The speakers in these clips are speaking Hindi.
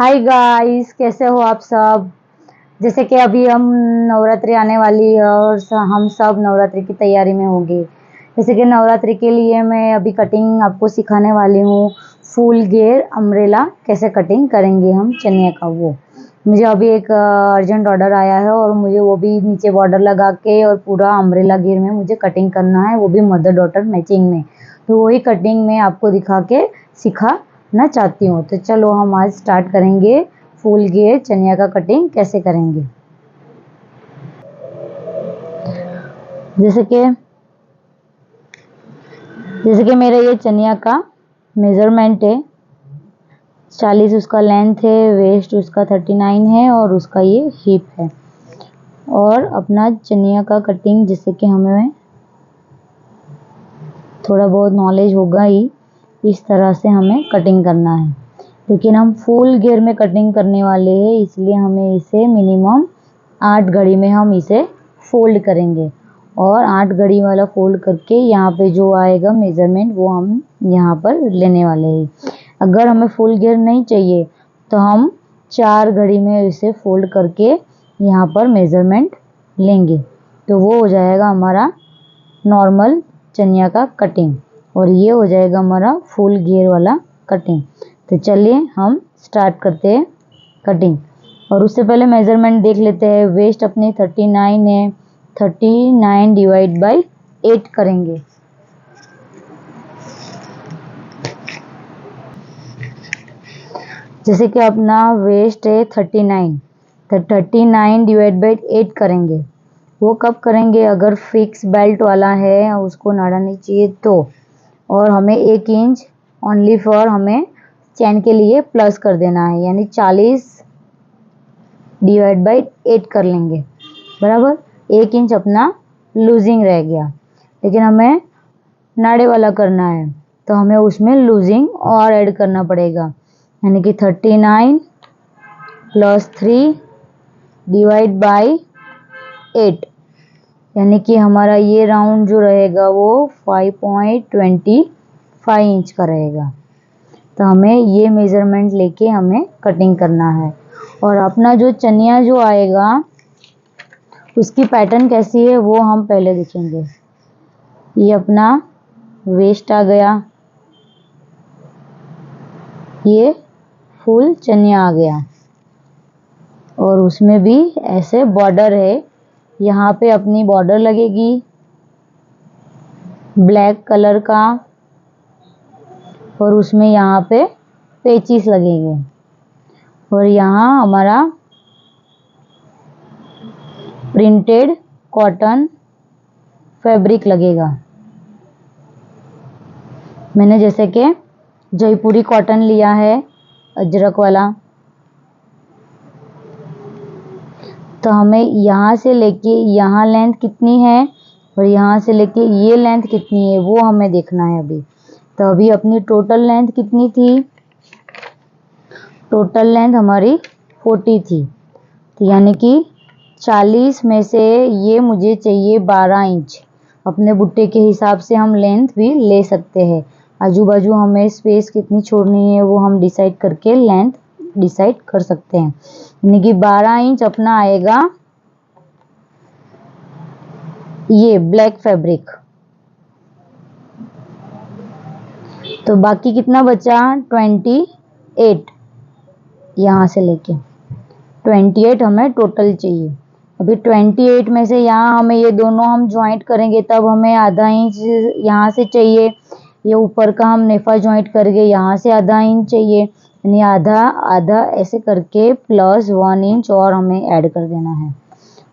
हाय गाइस, कैसे हो आप सब। जैसे कि अभी हम नवरात्रि आने वाली है और हम सब नवरात्रि की तैयारी में होंगे। जैसे कि नवरात्रि के लिए मैं अभी कटिंग आपको सिखाने वाली हूँ। फुल घेर अम्ब्रेला कैसे कटिंग करेंगे हम चनिया का। वो मुझे अभी एक अर्जेंट ऑर्डर आया है और मुझे वो भी नीचे बॉर्डर लगा के और पूरा अम्ब्रेला घेर में मुझे कटिंग करना है, वो भी मदर डॉटर मैचिंग में। तो वही कटिंग में आपको दिखा के सिखाना चाहती हूँ। तो चलो हम आज स्टार्ट करेंगे फुल घेर चनिया का कटिंग कैसे करेंगे। जैसे कि मेरा ये चनिया का मेजरमेंट है 40, उसका लेंथ है, वेस्ट उसका 39 है और उसका ये हिप है। और अपना चनिया का कटिंग जैसे कि हमें थोड़ा बहुत नॉलेज होगा ही, इस तरह से हमें कटिंग करना है। लेकिन हम फुल घेर में कटिंग करने वाले हैं, इसलिए हमें इसे मिनिमम 8 घड़ी में हम इसे फोल्ड करेंगे। और 8 घड़ी वाला फोल्ड करके यहाँ पे जो आएगा मेजरमेंट वो हम यहाँ पर लेने वाले हैं। अगर हमें फुल घेर नहीं चाहिए तो हम 4 घड़ी में इसे फोल्ड करके यहाँ पर मेजरमेंट लेंगे, तो वो हो जाएगा हमारा नॉर्मल चनिया का कटिंग और ये हो जाएगा हमारा फुल घेर वाला कटिंग। तो चलिए हम स्टार्ट करते हैं कटिंग। और उससे पहले मेजरमेंट देख लेते हैं। वेस्ट अपनी 39 है, 39 डिवाइड बाई 8 करेंगे। जैसे कि अपना वेस्ट है 39, तो 39 डिवाइड बाई 8 करेंगे। वो कब करेंगे, अगर फिक्स बेल्ट वाला है उसको नाड़ा नहीं चाहिए तो। और हमें 1 इंच ओनली फॉर हमें चैन के लिए प्लस कर देना है, यानी 40 डिवाइड बाई 8 कर लेंगे बराबर। 1 इंच अपना लूजिंग रह गया, लेकिन हमें नाड़े वाला करना है तो हमें उसमें लूजिंग और ऐड करना पड़ेगा, यानी कि 39 प्लस 3 डिवाइड बाई 8, यानी कि हमारा ये राउंड जो रहेगा वो 5.25 इंच का रहेगा। तो हमें ये मेजरमेंट लेके हमें कटिंग करना है। और अपना जो चनिया जो आएगा उसकी पैटर्न कैसी है वो हम पहले देखेंगे। ये अपना वेस्ट आ गया, ये फुल चनिया आ गया और उसमें भी ऐसे बॉर्डर है। यहाँ पे अपनी बॉर्डर लगेगी ब्लैक कलर का और उसमें यहाँ पे पेचीस लगेंगे और यहाँ हमारा प्रिंटेड कॉटन फैब्रिक लगेगा। मैंने जैसे कि जयपुरी कॉटन लिया है अजरक वाला। तो हमें यहाँ से लेके यहाँ लेंथ कितनी है और यहाँ से लेके ये लेंथ कितनी है वो हमें देखना है अभी। तो अभी अपनी टोटल लेंथ कितनी थी, टोटल लेंथ हमारी 40 थी। तो यानी कि 40 में से ये मुझे चाहिए 12 इंच। अपने बुट्टे के हिसाब से हम लेंथ भी ले सकते हैं। आजू बाजू हमें स्पेस कितनी छोड़नी है वो हम डिसाइड करके लेंथ डिसाइड कर सकते हैं। यानी कि 12 इंच अपना आएगा ये ब्लैक फैब्रिक। तो बाकी कितना बचा 28, यहाँ से लेके 28 हमें टोटल चाहिए। अभी 28 में से यहाँ हमें ये दोनों हम ज्वाइंट करेंगे तब हमें आधा इंच यहाँ से चाहिए। ये ऊपर का हम नेफा ज्वाइंट करके यहाँ से आधा इंच चाहिए, यानी आधा आधा ऐसे करके प्लस 1 इंच और हमें ऐड कर देना है।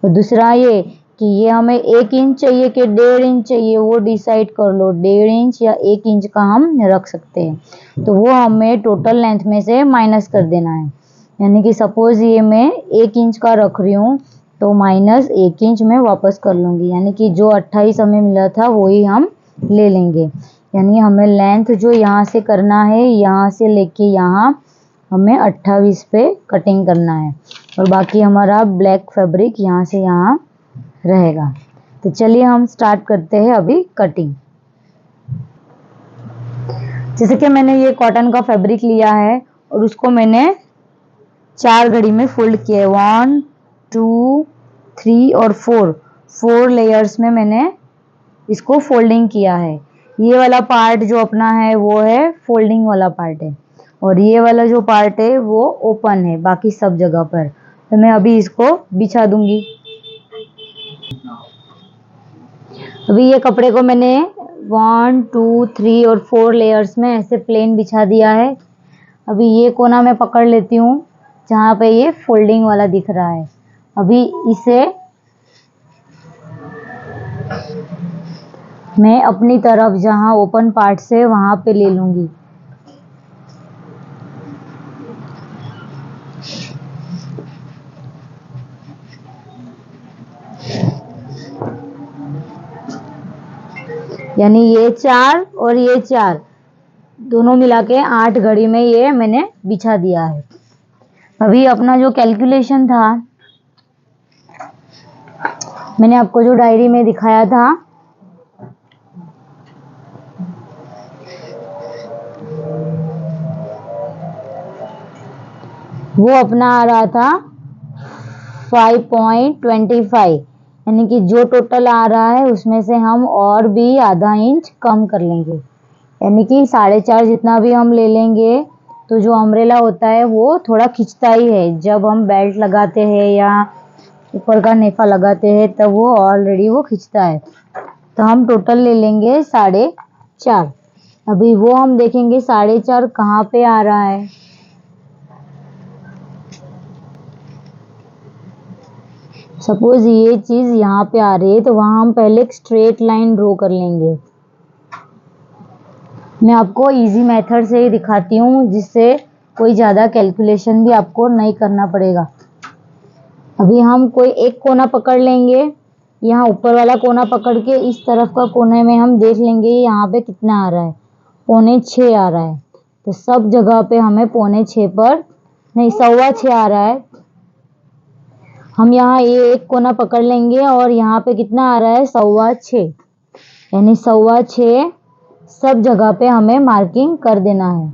और दूसरा ये कि ये हमें 1 इंच चाहिए कि 1.5 इंच चाहिए वो डिसाइड कर लो। 1.5 इंच या 1 इंच का हम रख सकते हैं, तो वो हमें टोटल लेंथ में से माइनस कर देना है। यानी कि सपोज ये मैं 1 इंच का रख रही हूँ तो माइनस 1 इंच में वापस कर लूँगी, यानी कि जो 28 हमें मिला था वही हम ले लेंगे। यानी हमें लेंथ जो यहाँ से करना है, यहाँ से लेके यहाँ हमें 28 पे कटिंग करना है और बाकी हमारा ब्लैक फैब्रिक यहाँ से यहाँ रहेगा। तो चलिए हम स्टार्ट करते हैं अभी कटिंग। जैसे कि मैंने ये कॉटन का फैब्रिक लिया है और उसको मैंने 4 घड़ी में फोल्ड किया है, 1 2 3 और 4 लेयर्स में मैंने इसको फोल्डिंग किया है। ये वाला पार्ट जो अपना है वो है फोल्डिंग वाला पार्ट है, और ये वाला जो पार्ट है वो ओपन है बाकी सब जगह पर। तो मैं अभी इसको बिछा दूंगी। अभी ये कपड़े को मैंने 1 2 3 और 4 लेयर्स में ऐसे प्लेन बिछा दिया है। अभी ये कोना मैं पकड़ लेती हूँ जहाँ पे ये फोल्डिंग वाला दिख रहा है। अभी इसे मैं अपनी तरफ जहाँ ओपन पार्ट से वहाँ पे ले लूँगी। यानी ये 4 और ये 4 दोनों मिला के 8 घड़ी में ये मैंने बिछा दिया है। अभी अपना जो कैलकुलेशन था, मैंने आपको जो डायरी में दिखाया था, वो अपना आ रहा था 5.25, यानी कि जो टोटल आ रहा है उसमें से हम और भी आधा इंच कम कर लेंगे, यानी कि 4.5 जितना भी हम ले लेंगे। तो जो अम्ब्रेला होता है वो थोड़ा खिंचता ही है, जब हम बेल्ट लगाते हैं या ऊपर का नेफा लगाते हैं तब वो ऑलरेडी वो खिंचता है। तो हम टोटल ले लेंगे 4.5। अभी वो हम देखेंगे 4.5 कहाँ पे आ रहा है। सपोज ये चीज यहाँ पे आ रही है तो वहां हम पहले एक स्ट्रेट लाइन ड्रॉ कर लेंगे। मैं आपको इजी मेथड से ही दिखाती हूँ जिससे कोई ज़्यादा कैलकुलेशन भी आपको नहीं करना पड़ेगा। अभी हम कोई एक कोना पकड़ लेंगे, यहाँ ऊपर वाला कोना पकड़ के इस तरफ का कोने में हम देख लेंगे यहाँ पे कितना आ रहा है, 5.25 आ रहा है। तो सब जगह पे हमें 5.25 पर नहीं 6.25 आ रहा है। हम यहाँ ये एक कोना पकड़ लेंगे और यहाँ पे कितना आ रहा है 6.25, यानी 6.25 सब जगह पे हमें मार्किंग कर देना है।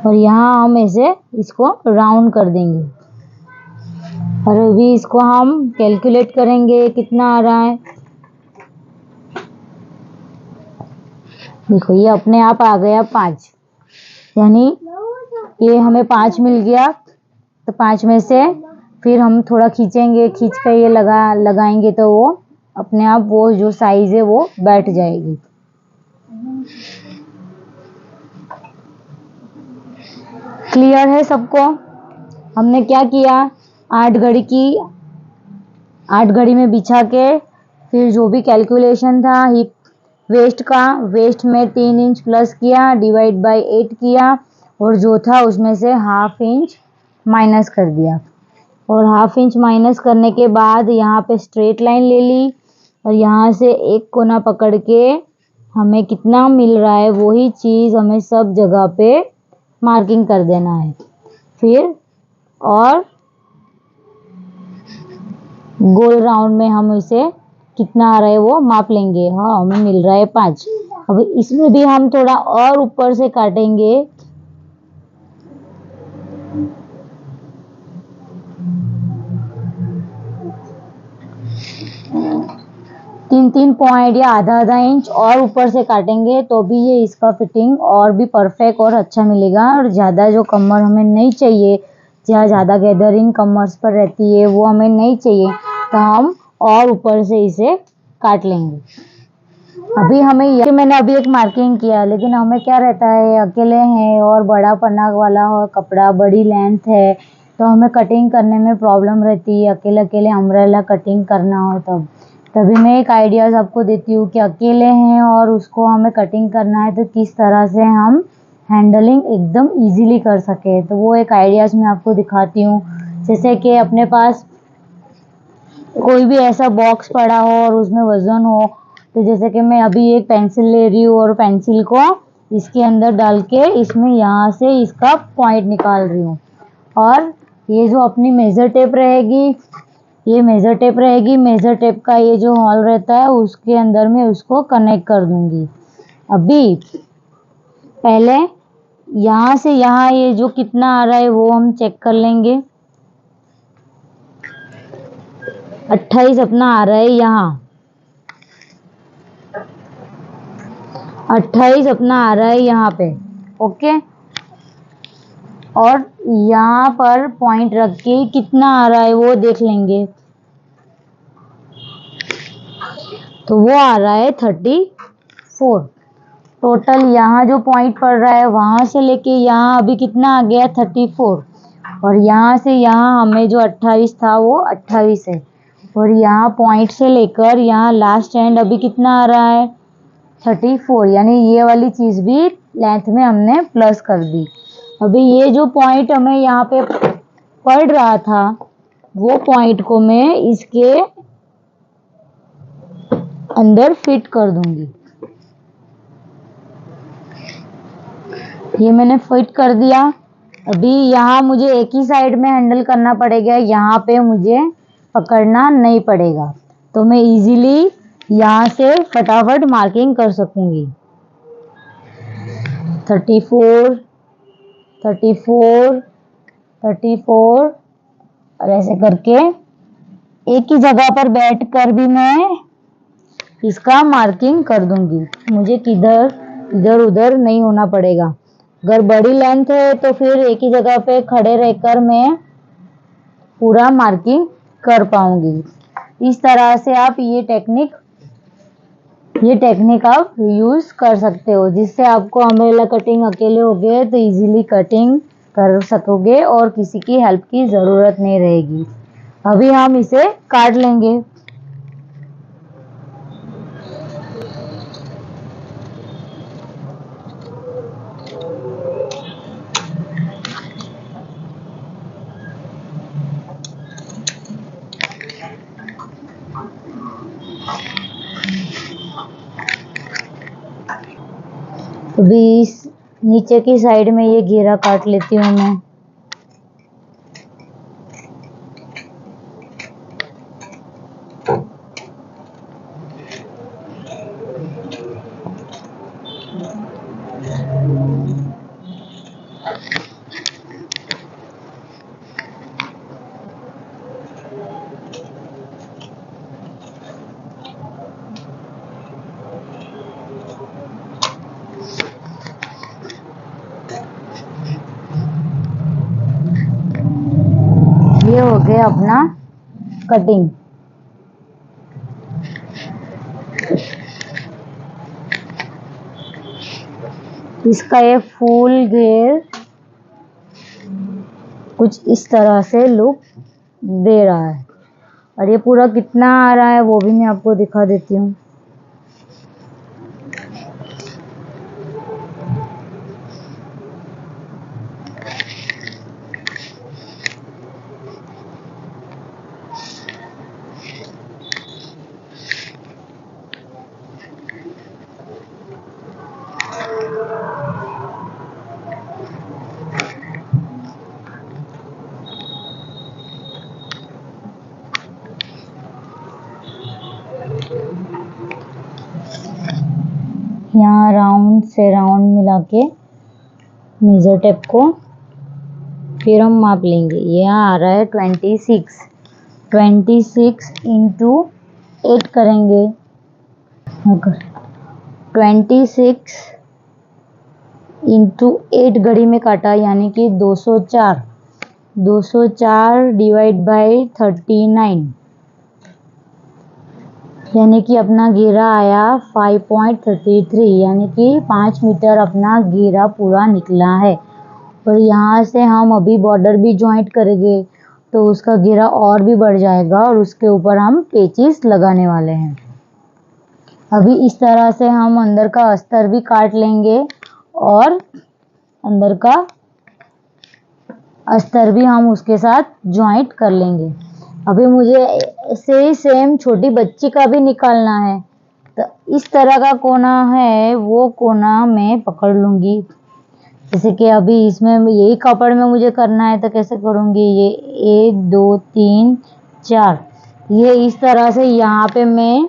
और यहाँ हम ऐसे इसको राउंड कर देंगे और अभी इसको हम कैलकुलेट करेंगे कितना आ रहा है। देखो ये अपने आप आ गया 5, यानी ये हमें 5 मिल गया। तो 5 में से फिर हम थोड़ा खींचेंगे, खींच कर ये लगाएंगे तो वो अपने आप वो जो साइज है वो बैठ जाएगी। क्लियर है सबको? हमने क्या किया, 8 घड़ी में बिछा के फिर जो भी कैलकुलेशन था हिप वेस्ट का, वेस्ट में 3 इंच प्लस किया, डिवाइड बाय 8 किया और जो था उसमें से ½ इंच माइनस कर दिया। और ½ इंच माइनस करने के बाद यहाँ पे स्ट्रेट लाइन ले ली और यहाँ से एक कोना पकड़ के हमें कितना मिल रहा है वही चीज़ हमें सब जगह पे मार्किंग कर देना है। फिर और गोल राउंड में हम इसे कितना आ रहा है वो माप लेंगे। हाँ हमें मिल रहा है 5। अब इसमें भी हम थोड़ा और ऊपर से काटेंगे। तीन पॉइंट या आधा इंच और ऊपर से काटेंगे तो भी ये इसका फिटिंग और भी परफेक्ट और अच्छा मिलेगा। और ज़्यादा जो कमर हमें नहीं चाहिए, जहाँ ज़्यादा गैदरिंग कमर्स पर रहती है वो हमें नहीं चाहिए, तो हम और ऊपर से इसे काट लेंगे। अभी हमें ये मैंने अभी एक मार्किंग किया, लेकिन हमें क्या रहता है अकेले हैं और बड़ा पन्ना वाला हो कपड़ा, बड़ी लेंथ है तो हमें कटिंग करने में प्रॉब्लम रहती है। अकेले अकेले अम्ब्रेला कटिंग करना हो तभी मैं एक आइडियाज़ आपको देती हूँ कि अकेले हैं और उसको हमें कटिंग करना है तो किस तरह से हम हैंडलिंग एकदम इजीली कर सके। तो वो एक आइडियाज़ मैं आपको दिखाती हूँ। जैसे कि अपने पास कोई भी ऐसा बॉक्स पड़ा हो और उसमें वज़न हो, तो जैसे कि मैं अभी एक पेंसिल ले रही हूँ और पेंसिल को इसके अंदर डाल के इसमें यहाँ से इसका पॉइंट निकाल रही हूँ। और ये जो अपनी मेज़र टेप रहेगी, ये मेज़र टेप रहेगी, मेज़र टेप का ये जो हॉल रहता है उसके अंदर में उसको कनेक्ट कर दूंगी। अभी पहले यहाँ से यहाँ ये जो कितना आ रहा है वो हम चेक कर लेंगे। 28 अपना आ रहा है यहाँ, 28 अपना आ रहा है यहाँ पे। ओके, और यहाँ पर पॉइंट रख के कितना आ रहा है वो देख लेंगे। तो वो आ रहा है 34। टोटल यहाँ जो पॉइंट पड़ रहा है वहां से लेके यहाँ अभी कितना आ गया 34, और यहाँ से यहाँ हमें जो 28 था वो 28 है, और यहाँ पॉइंट से लेकर यहाँ लास्ट एंड अभी कितना आ रहा है 34, यानी ये वाली चीज भी लेंथ में हमने प्लस कर दी। अभी ये जो पॉइंट हमें यहाँ पे पड़ रहा था वो पॉइंट को मैं इसके अंदर फिट कर दूंगी। ये मैंने फिट कर दिया। अभी यहाँ मुझे एक ही साइड में हैंडल करना पड़ेगा, यहाँ पे मुझे पकड़ना नहीं पड़ेगा, तो मैं इजीली यहाँ से फटाफट मार्किंग कर सकूंगी। 34, 34, 34, और ऐसे करके एक ही जगह पर बैठकर भी मैं इसका मार्किंग कर दूंगी। मुझे किधर इधर उधर नहीं होना पड़ेगा। अगर बड़ी लेंथ है तो फिर एक ही जगह पे खड़े रहकर मैं पूरा मार्किंग कर पाऊंगी। इस तरह से आप ये टेक्निक आप यूज कर सकते हो, जिससे आपको अम्ब्रेला कटिंग अकेले हो गए तो इजीली कटिंग कर सकोगे और किसी की हेल्प की जरूरत नहीं रहेगी। अभी हम इसे काट लेंगे। अभी इस नीचे की साइड में ये घेरा काट लेती हूँ मैं। ये हो गया अपना कटिंग। इसका ये फुल घेर कुछ इस तरह से लुक दे रहा है, और ये पूरा कितना आ रहा है वो भी मैं आपको दिखा देती हूँ। यहाँ राउंड से राउंड मिला के मेजर टेप को फिर हम माप लेंगे। यहाँ आ रहा है 26, 26 इंटू 8 करेंगे। 26 इंटू 8 घड़ी में काटा, यानी कि 204, 204 डिवाइड बाई 39, यानी कि अपना घेरा आया 5.33, यानी कि 5 मीटर अपना घेरा पूरा निकला है। और यहाँ से हम अभी बॉर्डर भी ज्वाइंट करेंगे तो उसका घेरा और भी बढ़ जाएगा, और उसके ऊपर हम पेचिस लगाने वाले हैं। अभी इस तरह से हम अंदर का अस्तर भी काट लेंगे और अंदर का अस्तर भी हम उसके साथ ज्वाइंट कर लेंगे। अभी मुझे ऐसे ही सेम छोटी बच्ची का भी निकालना है, तो इस तरह का कोना है वो कोना मैं पकड़ लूंगी। जैसे कि अभी इसमें यही कपड़ में मुझे करना है तो कैसे करूंगी, ये 1 2 3 4, ये इस तरह से यहाँ पे मैं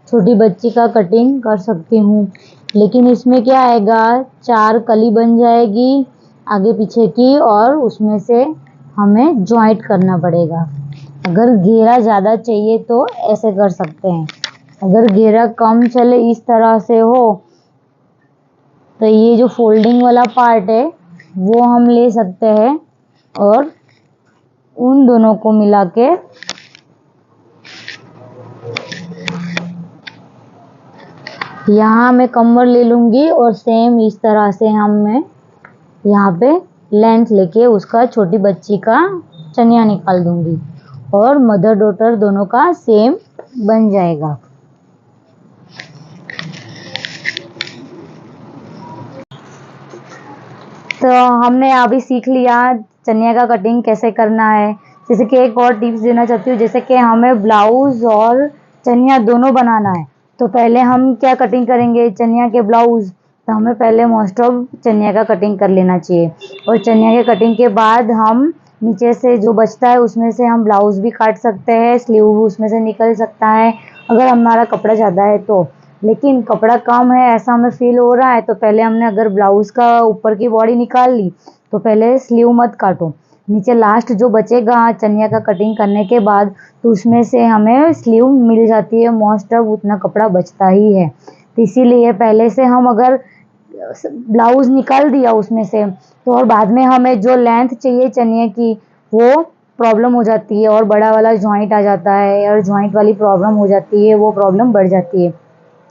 छोटी बच्ची का कटिंग कर सकती हूँ। लेकिन इसमें क्या आएगा, 4 कली बन जाएगी आगे पीछे की, और उसमें से हमें जॉइंट करना पड़ेगा। अगर घेरा ज़्यादा चाहिए तो ऐसे कर सकते हैं, अगर घेरा कम चले इस तरह से हो तो ये जो फोल्डिंग वाला पार्ट है वो हम ले सकते हैं और उन दोनों को मिला के यहाँ मैं कमर ले लूँगी और सेम इस तरह से मैं यहाँ पे लेंथ लेके उसका छोटी बच्ची का चनिया निकाल दूँगी और मदर डॉटर दोनों का सेम बन जाएगा। तो हमने अभी सीख लिया चनिया का कटिंग कैसे करना है। जैसे कि एक और टिप्स देना चाहती हूँ, जैसे कि हमें ब्लाउज और चनिया दोनों बनाना है तो पहले हम क्या कटिंग करेंगे, चनिया के ब्लाउज, तो हमें पहले मोस्ट ऑफ चनिया का कटिंग कर लेना चाहिए और चनिया के कटिंग के बाद हम नीचे से जो बचता है उसमें से हम ब्लाउज भी काट सकते हैं, स्लीव उसमें से निकल सकता है अगर हमारा कपड़ा ज़्यादा है तो। लेकिन कपड़ा कम है ऐसा हमें फील हो रहा है तो पहले हमने अगर ब्लाउज का ऊपर की बॉडी निकाल ली तो पहले स्लीव मत काटो, नीचे लास्ट जो बचेगा चनिया का कटिंग करने के बाद तो उसमें से हमें स्लीव मिल जाती है, मोस्ट ऑफ उतना कपड़ा बचता ही है। तो इसीलिए पहले से हम अगर ब्लाउज निकाल दिया उसमें से तो और बाद में हमें जो लेंथ चाहिए चनिए की वो प्रॉब्लम हो जाती है और बड़ा वाला जॉइंट आ जाता है और जॉइंट वाली प्रॉब्लम हो जाती है, वो प्रॉब्लम बढ़ जाती है।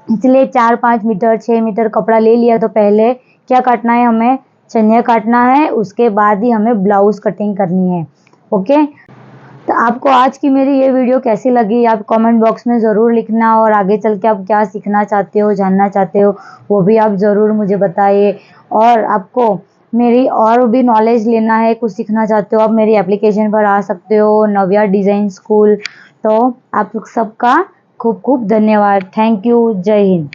इसलिए 4-5 मीटर 6 मीटर कपड़ा ले लिया तो पहले क्या काटना है, हमें चनिया काटना है, उसके बाद ही हमें ब्लाउज कटिंग करनी है। ओके, तो आपको आज की मेरी ये वीडियो कैसी लगी आप कमेंट बॉक्स में ज़रूर लिखना और आगे चल के आप क्या सीखना चाहते हो, जानना चाहते हो वो भी आप ज़रूर मुझे बताइए। और आपको मेरी और भी नॉलेज लेना है, कुछ सीखना चाहते हो, आप मेरी एप्लीकेशन पर आ सकते हो, नव्या डिज़ाइन स्कूल। तो आप सबका खूब खूब धन्यवाद। Thank you. जय हिंद।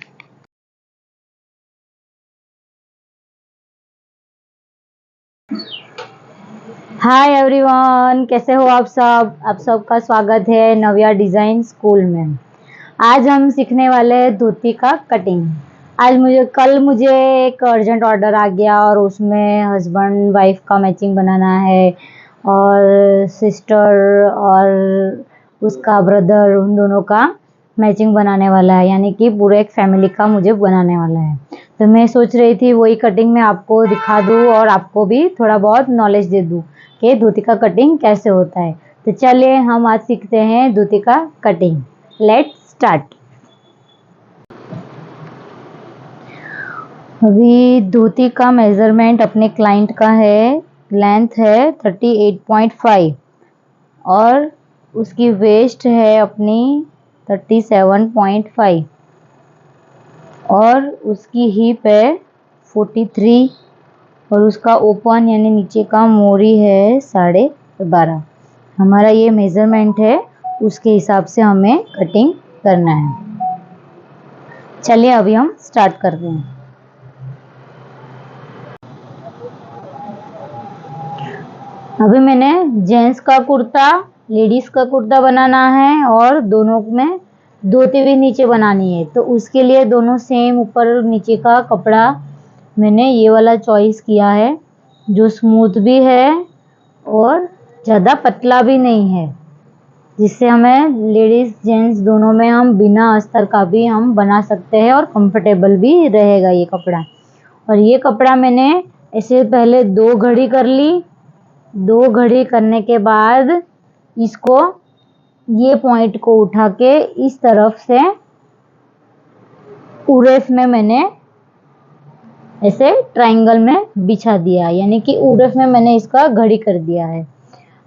हाय एवरीवन, कैसे हो आप सब? आप सबका स्वागत है नव्या डिज़ाइन स्कूल में। आज हम सीखने वाले हैं धोती का कटिंग। कल मुझे एक अर्जेंट ऑर्डर आ गया और उसमें हस्बैंड वाइफ का मैचिंग बनाना है और सिस्टर और उसका ब्रदर, उन दोनों का मैचिंग बनाने वाला है, यानी कि पूरे एक फैमिली का मुझे बनाने वाला है। तो मैं सोच रही थी वही कटिंग मैं आपको दिखा दूँ और आपको भी थोड़ा बहुत नॉलेज दे दूँ कि धोती का कटिंग कैसे होता है। तो चलिए हम आज सीखते हैं धोती का कटिंग। Let's start. अभी धोती का मेजरमेंट अपने क्लाइंट का है, लेंथ है 38.5 और उसकी वेस्ट है अपनी 37.5 और उसकी हिप है 43 और उसका ओपन यानी नीचे का मोरी है 12.5। हमारा ये मेजरमेंट है, उसके हिसाब से हमें कटिंग करना है। चलिए अभी हम स्टार्ट करते हैं। अभी मैंने जेंट्स का कुर्ता, लेडीज का कुर्ता बनाना है और दोनों में धोती भी नीचे बनानी है, तो उसके लिए दोनों सेम ऊपर नीचे का कपड़ा मैंने ये वाला चॉइस किया है जो स्मूथ भी है और ज़्यादा पतला भी नहीं है, जिससे हमें लेडीज जेंट्स दोनों में हम बिना अस्तर का भी हम बना सकते हैं और कंफर्टेबल भी रहेगा ये कपड़ा। और ये कपड़ा मैंने ऐसे पहले 2 घड़ी कर ली, 2 घड़ी करने के बाद इसको ये पॉइंट को उठा के इस तरफ से उरेफ में मैंने ऐसे ट्रायंगल में बिछा दिया, यानी कि उरेफ में मैंने इसका घड़ी कर दिया है।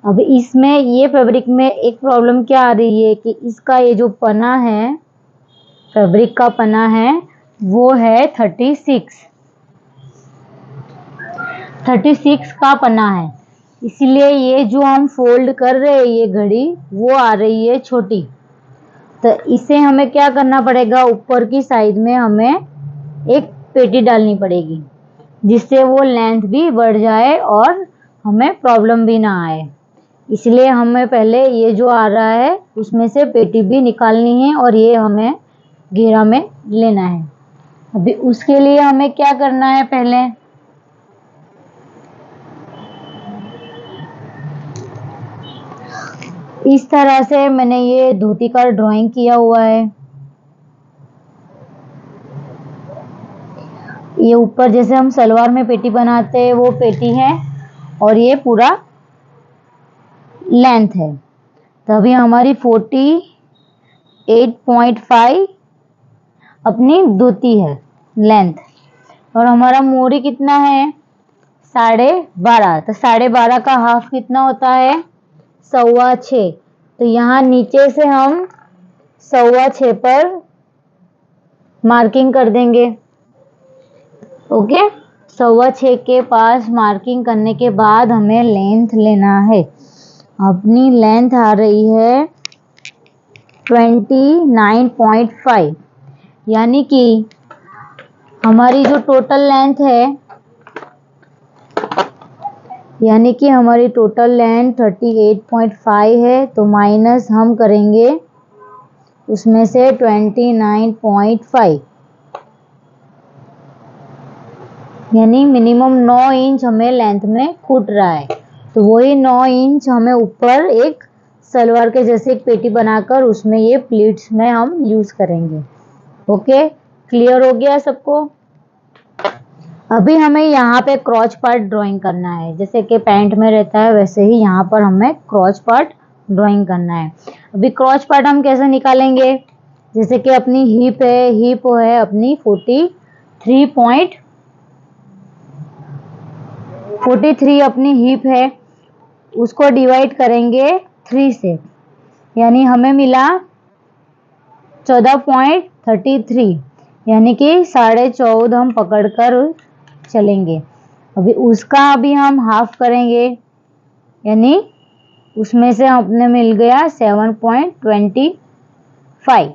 अब इसमें ये फैब्रिक में एक प्रॉब्लम क्या आ रही है कि इसका ये जो पना है, फैब्रिक का पना है वो है 36 का पना है, इसलिए ये जो हम फोल्ड कर रहे हैं ये घड़ी वो आ रही है छोटी। तो इसे हमें क्या करना पड़ेगा, ऊपर की साइड में हमें एक पेटी डालनी पड़ेगी जिससे वो लेंथ भी बढ़ जाए और हमें प्रॉब्लम भी ना आए। इसलिए हमें पहले ये जो आ रहा है उसमें से पेटी भी निकालनी है और ये हमें घेरा में लेना है। अभी उसके लिए हमें क्या करना है, पहले इस तरह से मैंने ये धोती का ड्राइंग किया हुआ है। ये ऊपर जैसे हम सलवार में पेटी बनाते हैं वो पेटी है, और ये पूरा लेंथ है। तो अभी हमारी 48.5 अपनी धोती है लेंथ, और हमारा मोरी कितना है 12.5। तो 12.5 का हाफ कितना होता है 6.25। तो यहाँ नीचे से हम 6.25 पर मार्किंग कर देंगे। ओके, 6.25 के पास मार्किंग करने के बाद हमें लेंथ लेना है। अपनी लेंथ आ रही है 29.5, यानी कि हमारी जो टोटल लेंथ है, यानी कि हमारी टोटल लेंथ 38.5 है। तो माइनस हम करेंगे उसमें से 29.5, यानी मिनिमम 9 इंच हमें लेंथ में खूट रहा है। तो वही 9 इंच हमें ऊपर एक सलवार के जैसे एक पेटी बनाकर उसमें ये प्लीट्स में हम यूज करेंगे। ओके, क्लियर हो गया सबको? अभी हमें यहाँ पे क्रॉच पार्ट ड्राइंग करना है, जैसे कि पैंट में रहता है वैसे ही यहाँ पर हमें क्रॉच पार्ट ड्राइंग करना है। अभी क्रॉच पार्ट हम कैसे निकालेंगे, जैसे कि अपनी हिप है, हिप है अपनी 43 अपनी हिप है, उसको डिवाइड करेंगे 3 से, यानी हमें मिला 14.33, यानी कि 14.5 हम पकड़कर चलेंगे। अभी उसका अभी हम हाफ करेंगे, यानी उसमें से अपने मिल गया 7.25।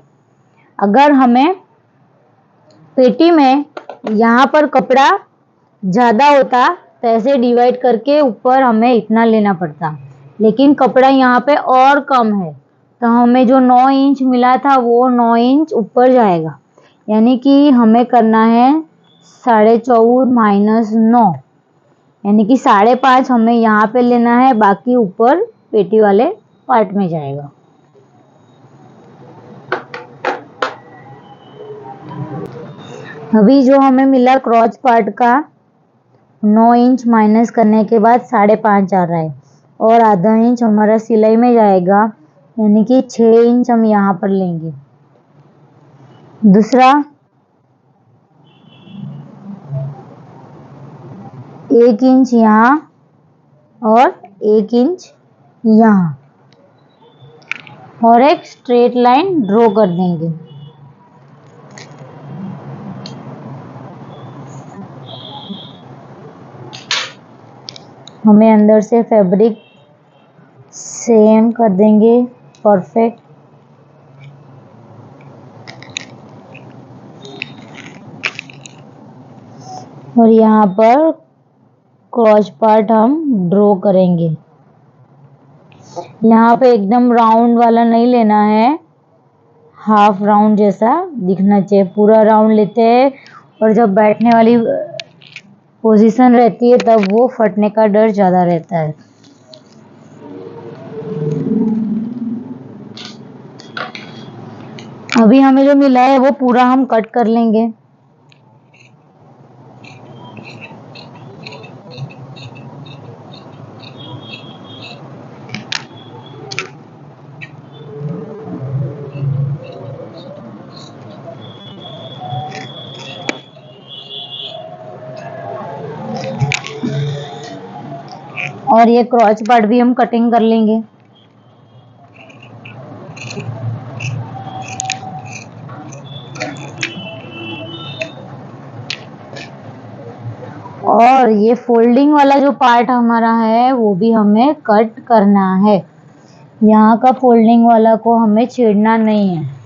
अगर हमें पेटी में यहाँ पर कपड़ा ज़्यादा होता तो ऐसे डिवाइड करके ऊपर हमें इतना लेना पड़ता, लेकिन कपड़ा यहाँ पे और कम है, तो हमें जो 9 इंच मिला था वो 9 इंच ऊपर जाएगा, यानी कि हमें करना है 14.5 माइनस 9, यानी कि 5.5 हमें यहाँ पे लेना है, बाकी ऊपर पेटी वाले पार्ट में जाएगा। अभी जो हमें मिला क्रॉच पार्ट का 9 इंच माइनस करने के बाद 5.5 आ रहा है, और आधा इंच हमारा सिलाई में जाएगा, यानी कि 6 इंच हम यहाँ पर लेंगे। दूसरा 1 इंच यहाँ और 1 इंच यहाँ, और एक स्ट्रेट लाइन ड्रॉ कर देंगे। हमें अंदर से फैब्रिक सेम कर देंगे परफेक्ट। और यहाँ पर क्रॉच पार्ट हम ड्रॉ करेंगे। यहाँ पे एकदम राउंड वाला नहीं लेना है, हाफ राउंड जैसा दिखना चाहिए। पूरा राउंड लेते हैं और जब बैठने वाली पोजीशन रहती है तब वो फटने का डर ज़्यादा रहता है। अभी हमें जो मिला है वो पूरा हम कट कर लेंगे। और ये क्रॉच पार्ट भी हम कटिंग कर लेंगे। और ये फोल्डिंग वाला जो पार्ट हमारा है वो भी हमें कट करना है। यहाँ का फोल्डिंग वाला को हमें छेड़ना नहीं है।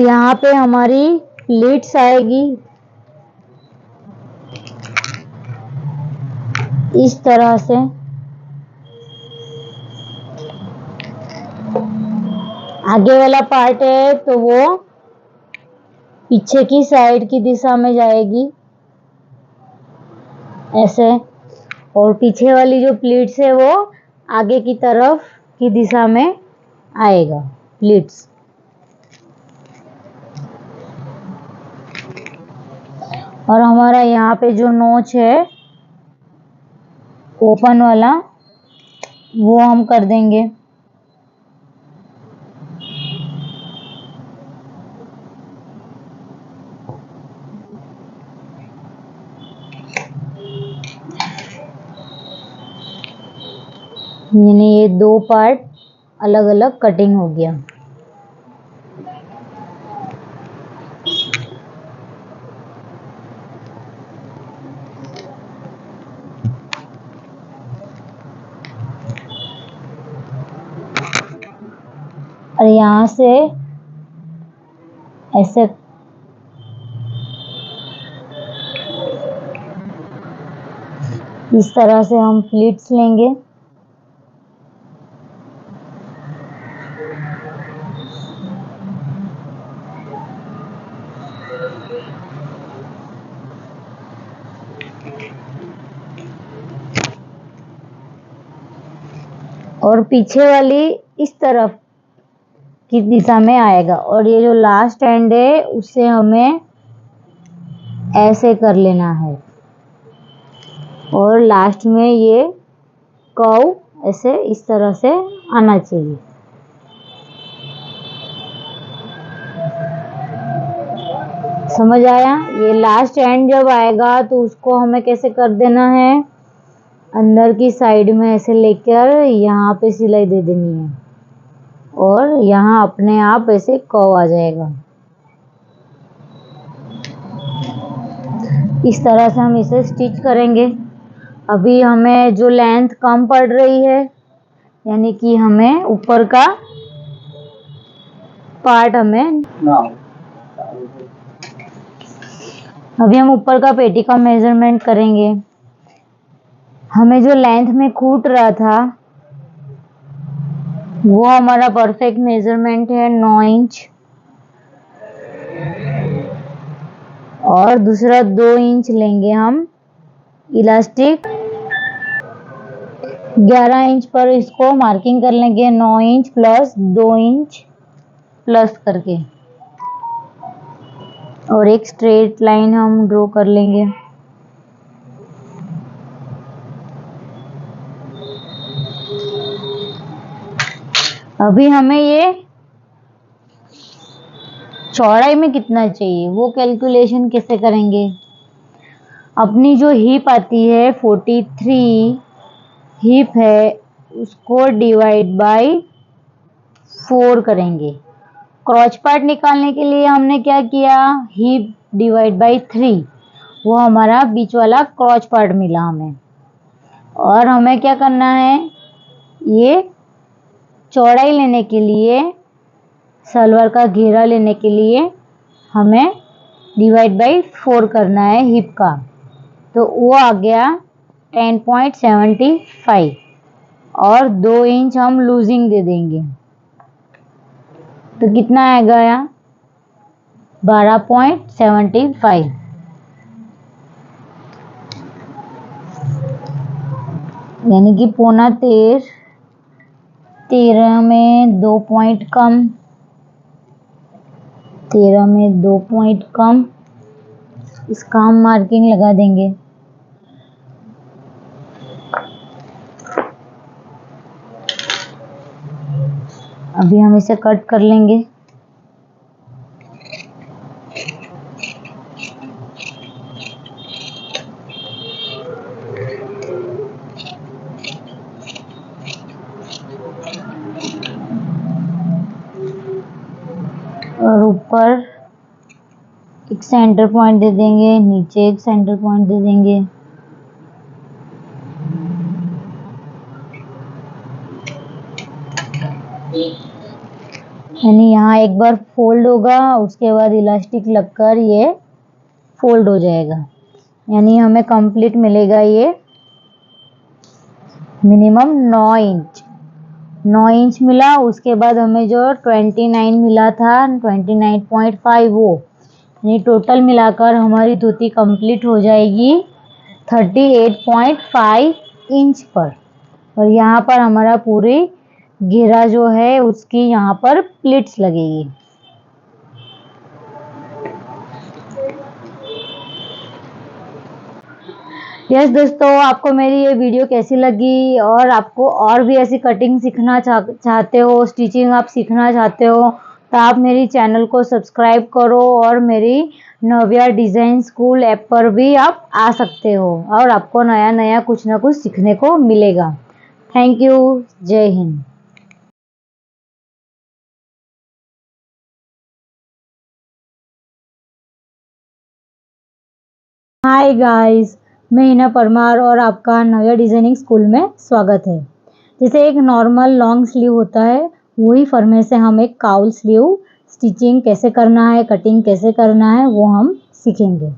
यहाँ पे हमारी प्लीट्स आएगी इस तरह से। आगे वाला पार्ट है तो वो पीछे की साइड की दिशा में जाएगी ऐसे, और पीछे वाली जो प्लीट्स है वो आगे की तरफ की दिशा में आएगा प्लीट्स। और हमारा यहाँ पे जो नोच है ओपन वाला वो हम कर देंगे। यानी ये दो पार्ट अलग अलग कटिंग हो गया। और यहाँ से ऐसे इस तरह से हम प्लीट्स लेंगे। और पीछे वाली इस तरफ की दिशा में आएगा, और ये जो लास्ट एंड है उसे हमें ऐसे कर लेना है, और लास्ट में ये कर्व ऐसे इस तरह से आना चाहिए। समझ आया? ये लास्ट एंड जब आएगा तो उसको हमें कैसे कर देना है, अंदर की साइड में ऐसे लेकर यहाँ पे सिलाई दे देनी है, और यहाँ अपने आप ऐसे कर्व आ जाएगा। इस तरह से हम इसे स्टिच करेंगे। अभी हमें जो लेंथ कम पड़ रही है, यानी कि हमें ऊपर का पार्ट अभी हम ऊपर का पेटी का मेजरमेंट करेंगे। हमें जो लेंथ में खूट रहा था वो हमारा परफेक्ट मेजरमेंट है 9 इंच, और दूसरा 2 इंच लेंगे हम इलास्टिक। 11 इंच पर इसको मार्किंग कर लेंगे, 9 इंच प्लस 2 इंच प्लस करके, और एक स्ट्रेट लाइन हम ड्रॉ कर लेंगे। अभी हमें ये चौड़ाई में कितना चाहिए वो कैलकुलेशन कैसे करेंगे। अपनी जो हिप आती है 43 हिप है, उसको डिवाइड बाय 4 करेंगे। क्रॉच पार्ट निकालने के लिए हमने क्या किया, हिप डिवाइड बाय 3, वो हमारा बीच वाला क्रॉच पार्ट मिला हमें। और हमें क्या करना है, ये चौड़ाई लेने के लिए, सलवार का घेरा लेने के लिए हमें डिवाइड बाय 4 करना है हिप का, तो वो आ गया 10.75, और 2 इंच हम लूजिंग दे देंगे, तो कितना आएगा यहाँ 12.75। यानी कि पौना 13 में 2 पॉइंट कम, 13 में 2 पॉइंट कम, इसका हम मार्किंग लगा देंगे। अभी हम इसे कट कर लेंगे। और ऊपर एक सेंटर पॉइंट दे देंगे, नीचे एक सेंटर पॉइंट दे देंगे। यानी यहाँ एक बार फोल्ड होगा, उसके बाद इलास्टिक लगकर ये फोल्ड हो जाएगा, यानी हमें कंप्लीट मिलेगा ये मिनिमम 9 इंच मिला। उसके बाद हमें जो 29 मिला था, 29.5, वो यानी टोटल मिलाकर हमारी धोती कंप्लीट हो जाएगी 38.5 इंच पर। और यहाँ पर हमारा पूरी घेरा जो है उसकी यहाँ पर प्लीट्स लगेगी। यस दोस्तों, आपको मेरी ये वीडियो कैसी लगी, और आपको और भी ऐसी कटिंग सीखना चाहते हो, स्टिचिंग आप सीखना चाहते हो, तो आप मेरी चैनल को सब्सक्राइब करो और मेरी नव्या डिज़ाइन स्कूल ऐप पर भी आप आ सकते हो और आपको नया नया कुछ ना कुछ सीखने को मिलेगा। Thank you. जय हिंद। हाय गाइस, मैं हिना परमार और आपका नव्या डिज़ाइनिंग स्कूल में स्वागत है। जैसे एक नॉर्मल लॉन्ग स्लीव होता है, वही फॉर्मेट से हम एक काउल स्लीव स्टिचिंग कैसे करना है, कटिंग कैसे करना है, वो हम सीखेंगे।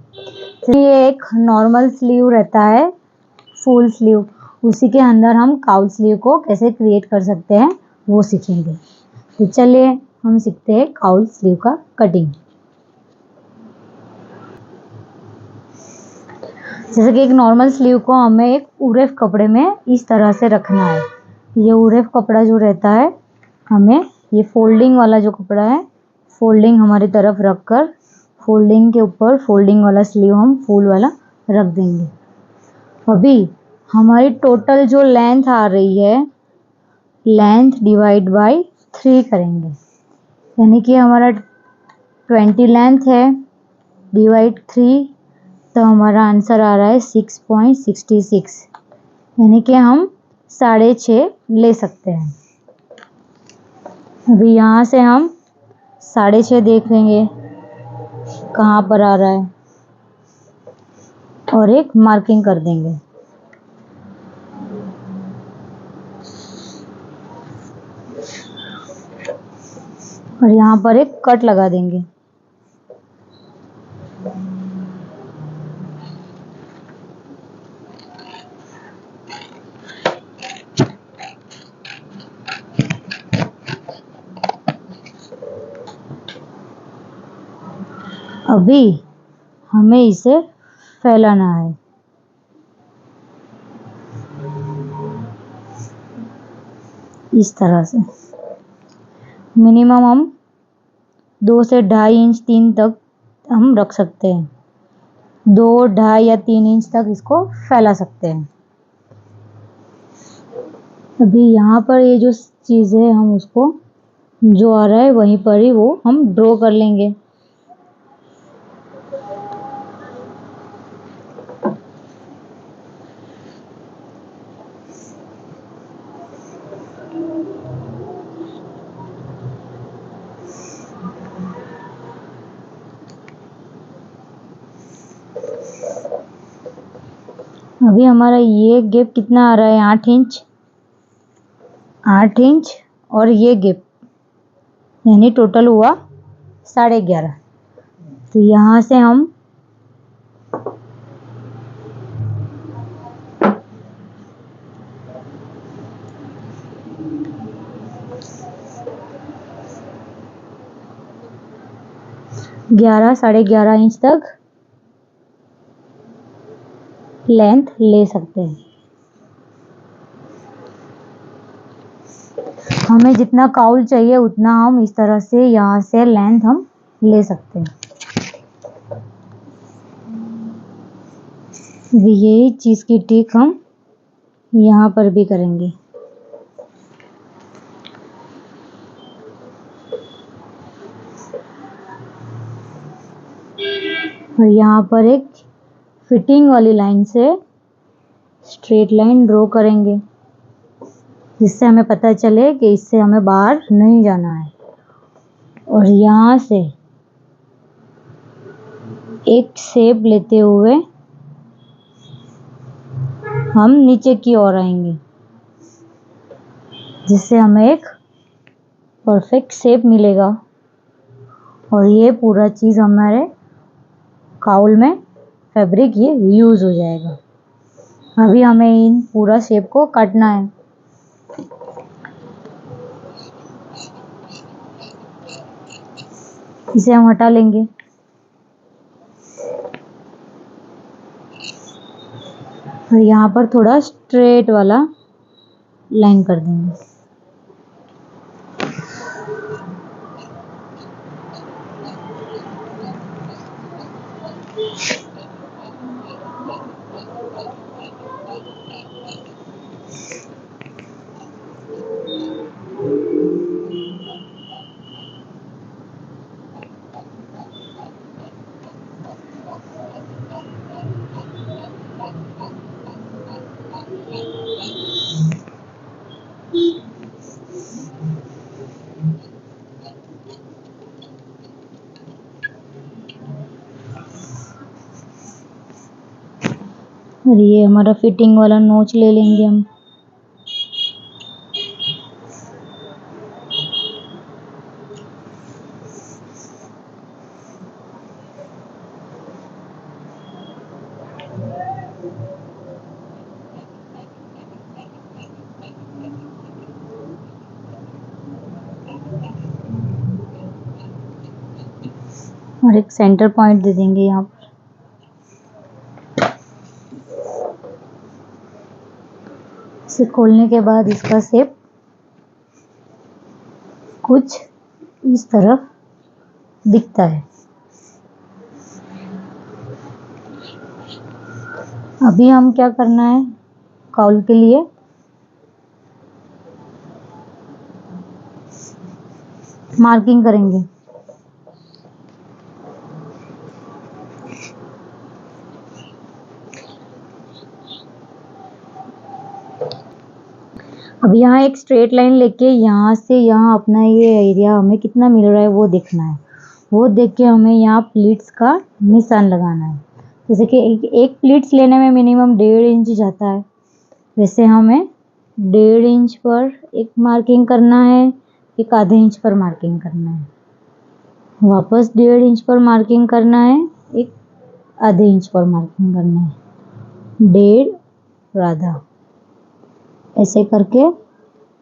तो ये एक नॉर्मल स्लीव रहता है, फुल स्लीव, उसी के अंदर हम काउल स्लीव को कैसे क्रिएट कर सकते हैं वो सीखेंगे। तो चलिए हम सीखते हैं काउल स्लीव का कटिंग। जैसे कि एक नॉर्मल स्लीव को हमें एक उरेफ कपड़े में इस तरह से रखना है। ये उरेफ कपड़ा जो रहता है, हमें ये फोल्डिंग वाला जो कपड़ा है, फोल्डिंग हमारी तरफ रखकर फोल्डिंग के ऊपर फोल्डिंग वाला स्लीव हम फुल वाला रख देंगे। अभी हमारी टोटल जो लेंथ आ रही है, लेंथ डिवाइड बाय 3 करेंगे, यानी कि हमारा 20 लेंथ है, डिवाइड 3, तो हमारा आंसर आ रहा है 6.66, यानी कि हम 6.5 ले सकते हैं। अभी यहाँ से हम 6.5 देख लेंगे कहाँ पर आ रहा है और एक मार्किंग कर देंगे। और यहाँ पर एक कट लगा देंगे। अभी हमें इसे फैलाना है। इस तरह से मिनिमम हम 2 से 2.5 इंच 3 तक हम रख सकते हैं। 2, 2.5 या 3 इंच तक इसको फैला सकते हैं। अभी यहाँ पर ये जो चीज़ है, हम उसको जो आ रहा है वहीं पर ही वो हम ड्रॉ कर लेंगे। अभी हमारा ये गैप कितना आ रहा है, 8 इंच, 8 इंच, और ये गैप यानी टोटल हुआ 11.5। तो यहाँ से हम ग्यारह 11.5 इंच तक लेंथ ले सकते हैं। हमें जितना काउल चाहिए उतना हम इस तरह से यहाँ से लेंथ हम ले सकते हैं। यही चीज़ की टिक हम यहाँ पर भी करेंगे। और यहाँ पर एक फिटिंग वाली लाइन से स्ट्रेट लाइन ड्रॉ करेंगे, जिससे हमें पता चले कि इससे हमें बाहर नहीं जाना है। और यहाँ से एक शेप लेते हुए हम नीचे की ओर आएंगे, जिससे हमें एक परफेक्ट शेप मिलेगा और ये पूरा चीज़ हमारे काउल में फैब्रिक ये यूज़ हो जाएगा। अभी हमें इन पूरा शेप को काटना है। इसे हम हटा लेंगे। और यहाँ पर थोड़ा स्ट्रेट वाला लाइन कर देंगे। और ये हमारा फिटिंग वाला नोच ले लेंगे हम। और एक सेंटर पॉइंट दे देंगे यहाँ पर। इसे खोलने के बाद इसका शेप कुछ इस तरफ दिखता है। अभी हम क्या करना है, काउल के लिए मार्किंग करेंगे। अब यहाँ एक स्ट्रेट लाइन लेके यहाँ से यहाँ अपना ये एरिया हमें कितना मिल रहा है वो देखना है। वो देख के हमें यहाँ प्लीट्स का निशान लगाना है। जैसे कि एक प्लीट्स लेने में मिनिमम 1.5 इंच जाता है, वैसे हमें 1.5 इंच पर एक मार्किंग करना है, एक आधे इंच पर मार्किंग करना है, वापस 1.5 इंच पर मार्किंग करना है, एक आधे इंच पर मार्किंग करना है, 1.5 आधा, ऐसे करके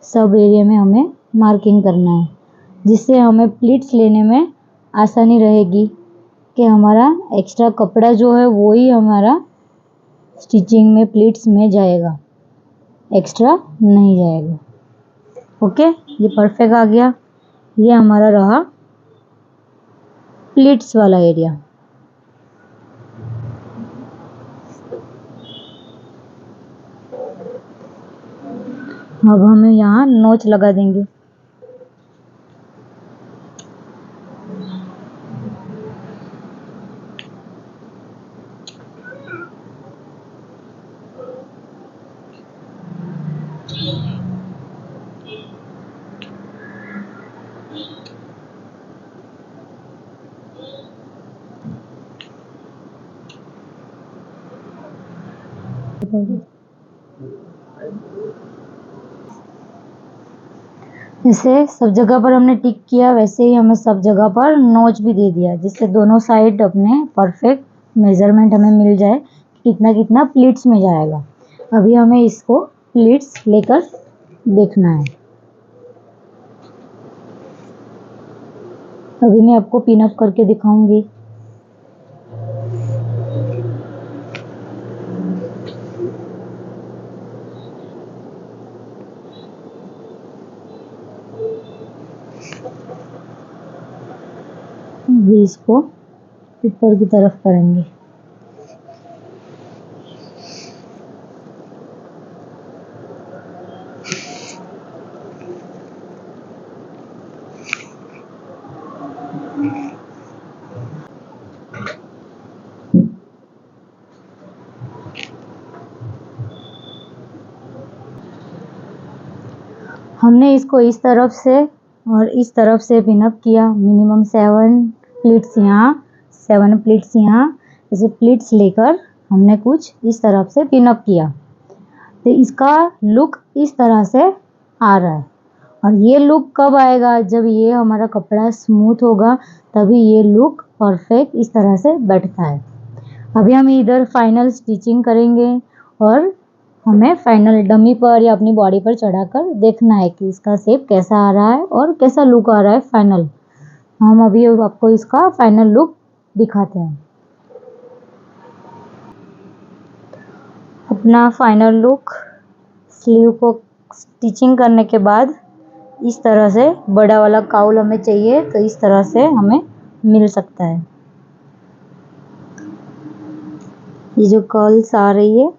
सब एरिया में हमें मार्किंग करना है, जिससे हमें प्लीट्स लेने में आसानी रहेगी कि हमारा एक्स्ट्रा कपड़ा जो है वो ही हमारा स्टिचिंग में प्लीट्स में जाएगा, एक्स्ट्रा नहीं जाएगा। ओके, ये परफेक्ट आ गया। ये हमारा रहा प्लीट्स वाला एरिया। अब हम यहाँ नोच लगा देंगे। जैसे सब जगह पर हमने टिक किया, वैसे ही हमें सब जगह पर नोच भी दे दिया, जिससे दोनों साइड अपने परफेक्ट मेजरमेंट हमें मिल जाए कितना कितना प्लीट्स में जाएगा। अभी हमें इसको प्लीट्स लेकर देखना है। अभी मैं आपको पिन अप करके दिखाऊंगी। अभी इसको ऊपर की तरफ करेंगे। हमने इसको इस तरफ से और इस तरफ से पिनअप किया। मिनिमम 7 प्लीट्स यहाँ, 7 प्लीट्स यहाँ, ऐसे प्लीट्स लेकर हमने कुछ इस तरफ से पिनअप किया, तो इसका लुक इस तरह से आ रहा है। और ये लुक कब आएगा, जब ये हमारा कपड़ा स्मूथ होगा, तभी ये लुक परफेक्ट इस तरह से बैठता है। अभी हम इधर फाइनल स्टिचिंग करेंगे और हमें फाइनल डमी पर या अपनी बॉडी पर चढ़ाकर देखना है कि इसका शेप कैसा आ रहा है और कैसा लुक आ रहा है फाइनल। हम अभी आपको इसका फाइनल लुक दिखाते हैं। अपना फाइनल लुक स्लीव को स्टिचिंग करने के बाद इस तरह से बड़ा वाला काउल हमें चाहिए, तो इस तरह से हमें मिल सकता है। ये जो कर्ल्स आ रही है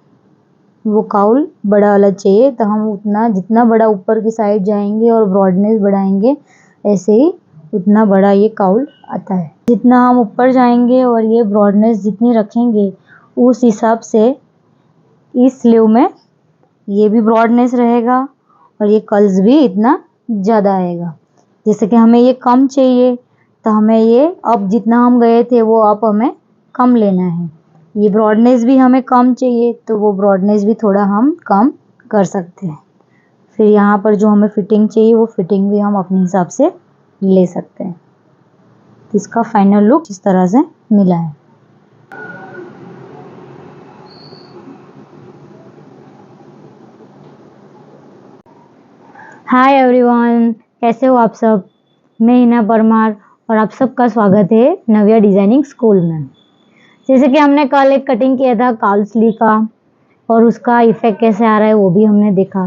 वो काउल बड़ा वाला चाहिए, तो हम उतना जितना बड़ा ऊपर की साइड जाएंगे और ब्रॉडनेस बढ़ाएंगे, ऐसे ही उतना बड़ा ये काउल आता है। जितना हम ऊपर जाएंगे और ये ब्रॉडनेस जितनी रखेंगे, उस हिसाब से इस स्लीव में ये भी ब्रॉडनेस रहेगा और ये कर्ल्स भी इतना ज़्यादा आएगा। जैसे कि हमें ये कम चाहिए, तो हमें ये अब जितना हम गए थे वो अब हमें कम लेना है। ये ब्रॉडनेस भी हमें कम चाहिए, तो वो ब्रॉडनेस भी थोड़ा हम कम कर सकते हैं। फिर यहाँ पर जो हमें फिटिंग चाहिए वो फिटिंग भी हम अपने हिसाब से ले सकते हैं। इसका फाइनल लुक इस तरह से मिला है। हाय एवरीवन, कैसे हो आप सब। मैं हिना परमार और आप सबका स्वागत है नव्या डिज़ाइनिंग स्कूल में। जैसे कि हमने कल एक कटिंग किया था काउल स्लीव का और उसका इफेक्ट कैसे आ रहा है वो भी हमने देखा।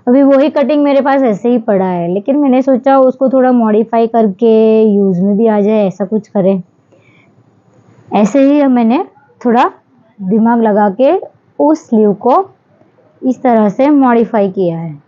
अभी वही कटिंग मेरे पास ऐसे ही पड़ा है, लेकिन मैंने सोचा उसको थोड़ा मॉडिफाई करके यूज़ में भी आ जाए, ऐसा कुछ करें। ऐसे ही मैंने थोड़ा दिमाग लगा के उस स्लीव को इस तरह से मॉडिफाई किया है।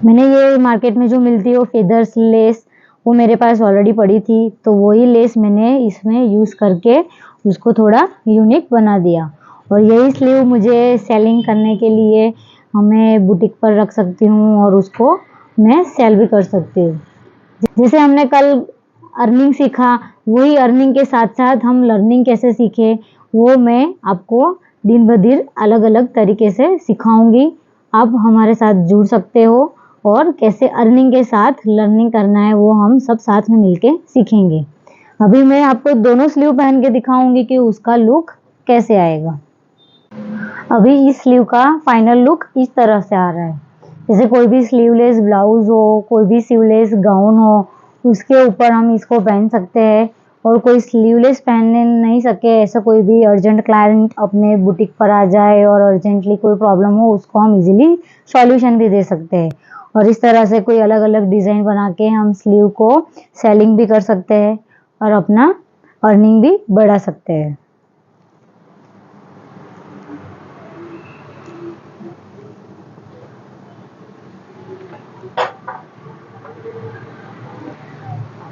मैंने ये मार्केट में जो मिलती है वो फेदर्स लेस, वो मेरे पास ऑलरेडी पड़ी थी, तो वही लेस मैंने इसमें यूज़ करके उसको थोड़ा यूनिक बना दिया। और यही स्लीव मुझे सेलिंग करने के लिए हमें बुटीक पर रख सकती हूँ और उसको मैं सेल भी कर सकती हूँ। जैसे हमने कल अर्निंग सीखा, वही अर्निंग के साथ साथ हम लर्निंग कैसे सीखे वो मैं आपको दिन ब दिन अलग अलग तरीके से सिखाऊंगी। आप हमारे साथ जुड़ सकते हो और कैसे अर्निंग के साथ लर्निंग करना है वो हम सब साथ में मिलके सीखेंगे। अभी मैं आपको दोनों स्लीव पहन के दिखाऊंगी कि उसका लुक कैसे आएगा। अभी इस स्लीव का फाइनल लुक इस तरह से आ रहा है। जैसे कोई भी स्लीवलेस ब्लाउज हो, कोई भी स्लीवलेस गाउन हो, उसके ऊपर हम इसको पहन सकते हैं। और कोई स्लीवलेस पहनने नहीं सके, ऐसा कोई भी अर्जेंट क्लाइंट अपने बुटीक पर आ जाए और अर्जेंटली कोई प्रॉब्लम हो, उसको हम इजीली सॉल्यूशन भी दे सकते हैं। और इस तरह से कोई अलग अलग डिज़ाइन बना के हम स्लीव को सेलिंग भी कर सकते हैं और अपना अर्निंग भी बढ़ा सकते हैं।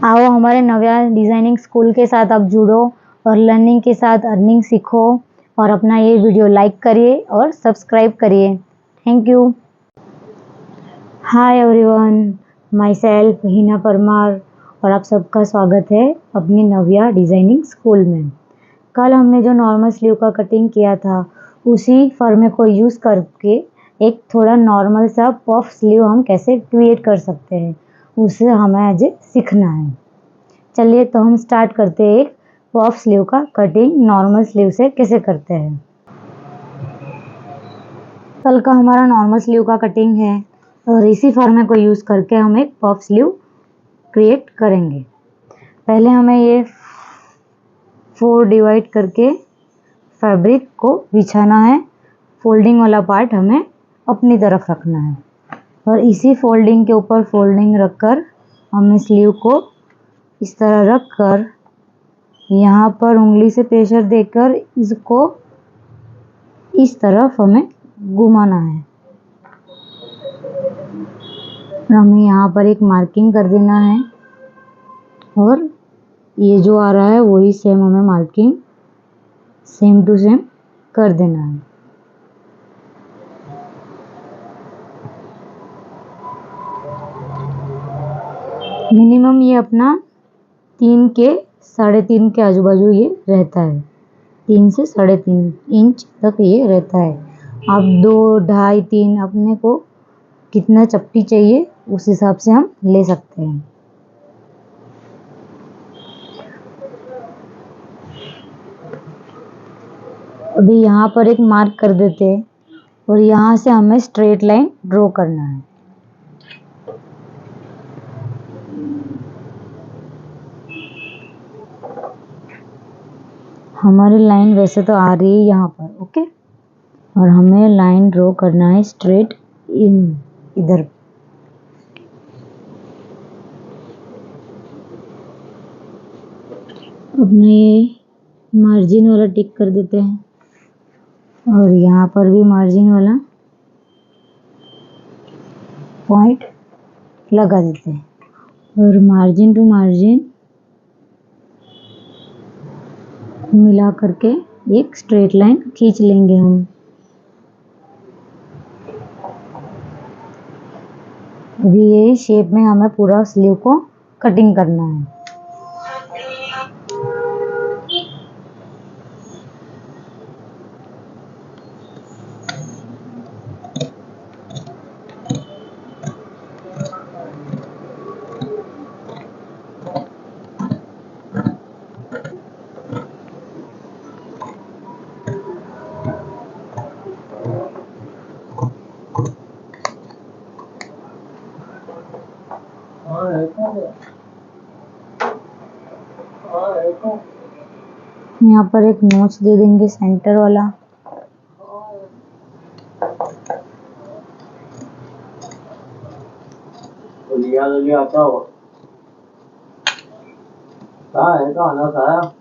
आओ हमारे नव्या डिज़ाइनिंग स्कूल के साथ आप जुड़ो और लर्निंग के साथ अर्निंग सीखो और अपना ये वीडियो लाइक करिए और सब्सक्राइब करिए। Thank you. Hi everyone, my self Hina Parmar और आप सबका स्वागत है अपनी नव्या डिज़ाइनिंग स्कूल में। कल हमने जो नॉर्मल स्लीव का कटिंग किया था उसी फॉर्मे को यूज़ करके एक थोड़ा नॉर्मल सा पफ स्लीव हम कैसे क्रिएट कर सकते हैं, उसे हमें आज सीखना है। चलिए तो हम स्टार्ट करते हैं एक पफ स्लीव का कटिंग नॉर्मल स्लीव से कैसे करते हैं। कल का हमारा नॉर्मल स्लीव का कटिंग है और इसी फॉर्मे को यूज़ करके हम एक पफ स्लीव क्रिएट करेंगे। पहले हमें ये 4 डिवाइड करके फैब्रिक को बिछाना है। फोल्डिंग वाला पार्ट हमें अपनी तरफ रखना है और इसी फोल्डिंग के ऊपर फोल्डिंग रखकर हमें स्लीव को इस तरह रखकर यहाँ पर उंगली से प्रेशर देकर इसको इस तरफ हमें घुमाना है। हमें यहाँ पर एक मार्किंग कर देना है और ये जो आ रहा है वही सेम हमें मार्किंग सेम टू सेम कर देना है। मिनिमम ये अपना 3 के 3.5 के आजू बाजू ये रहता है, 3 से 3.5 इंच तक ये रहता है। आप 2, 2.5, 3 अपने को कितना चपटी चाहिए उस हिसाब से हम ले सकते हैं। अभी यहाँ पर एक मार्क कर देते हैं और यहाँ से हमें स्ट्रेट लाइन ड्रॉ करना है। हमारी लाइन वैसे तो आ रही है यहाँ पर, ओके, और हमें लाइन ड्रॉ करना है स्ट्रेट इन इधर। अपने ये मार्जिन वाला टिक कर देते हैं और यहाँ पर भी मार्जिन वाला पॉइंट लगा देते हैं और मार्जिन टू मार्जिन मिला करके एक स्ट्रेट लाइन खींच लेंगे हम। अभी ये शेप में हमें पूरा स्लीव को कटिंग करना है। यहाँ पर एक नोच दे देंगे सेंटर वाला। आता हो कहाँ है, कहाँ ना था।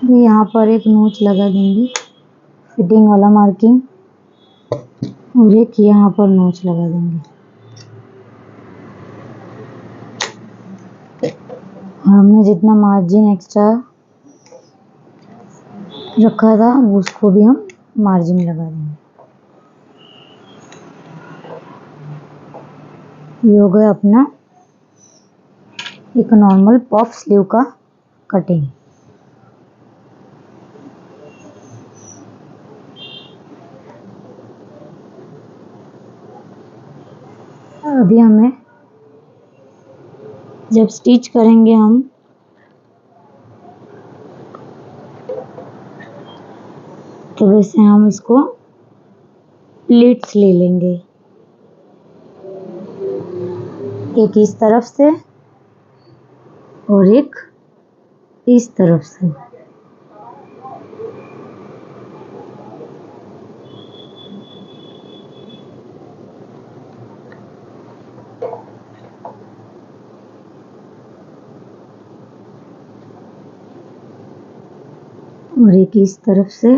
यहाँ पर एक नोच लगा देंगे फिटिंग वाला मार्किंग और एक यहाँ पर नोच लगा देंगे। हमने जितना मार्जिन एक्स्ट्रा रखा था उसको भी हम मार्जिन लगा देंगे। ये हो गया अपना एक नॉर्मल पफ स्लीव का कटिंग। अभी हमें जब स्टिच करेंगे हम तो वैसे हम इसको प्लीट्स ले लेंगे, एक इस तरफ से और एक इस तरफ से। और एक इस तरफ से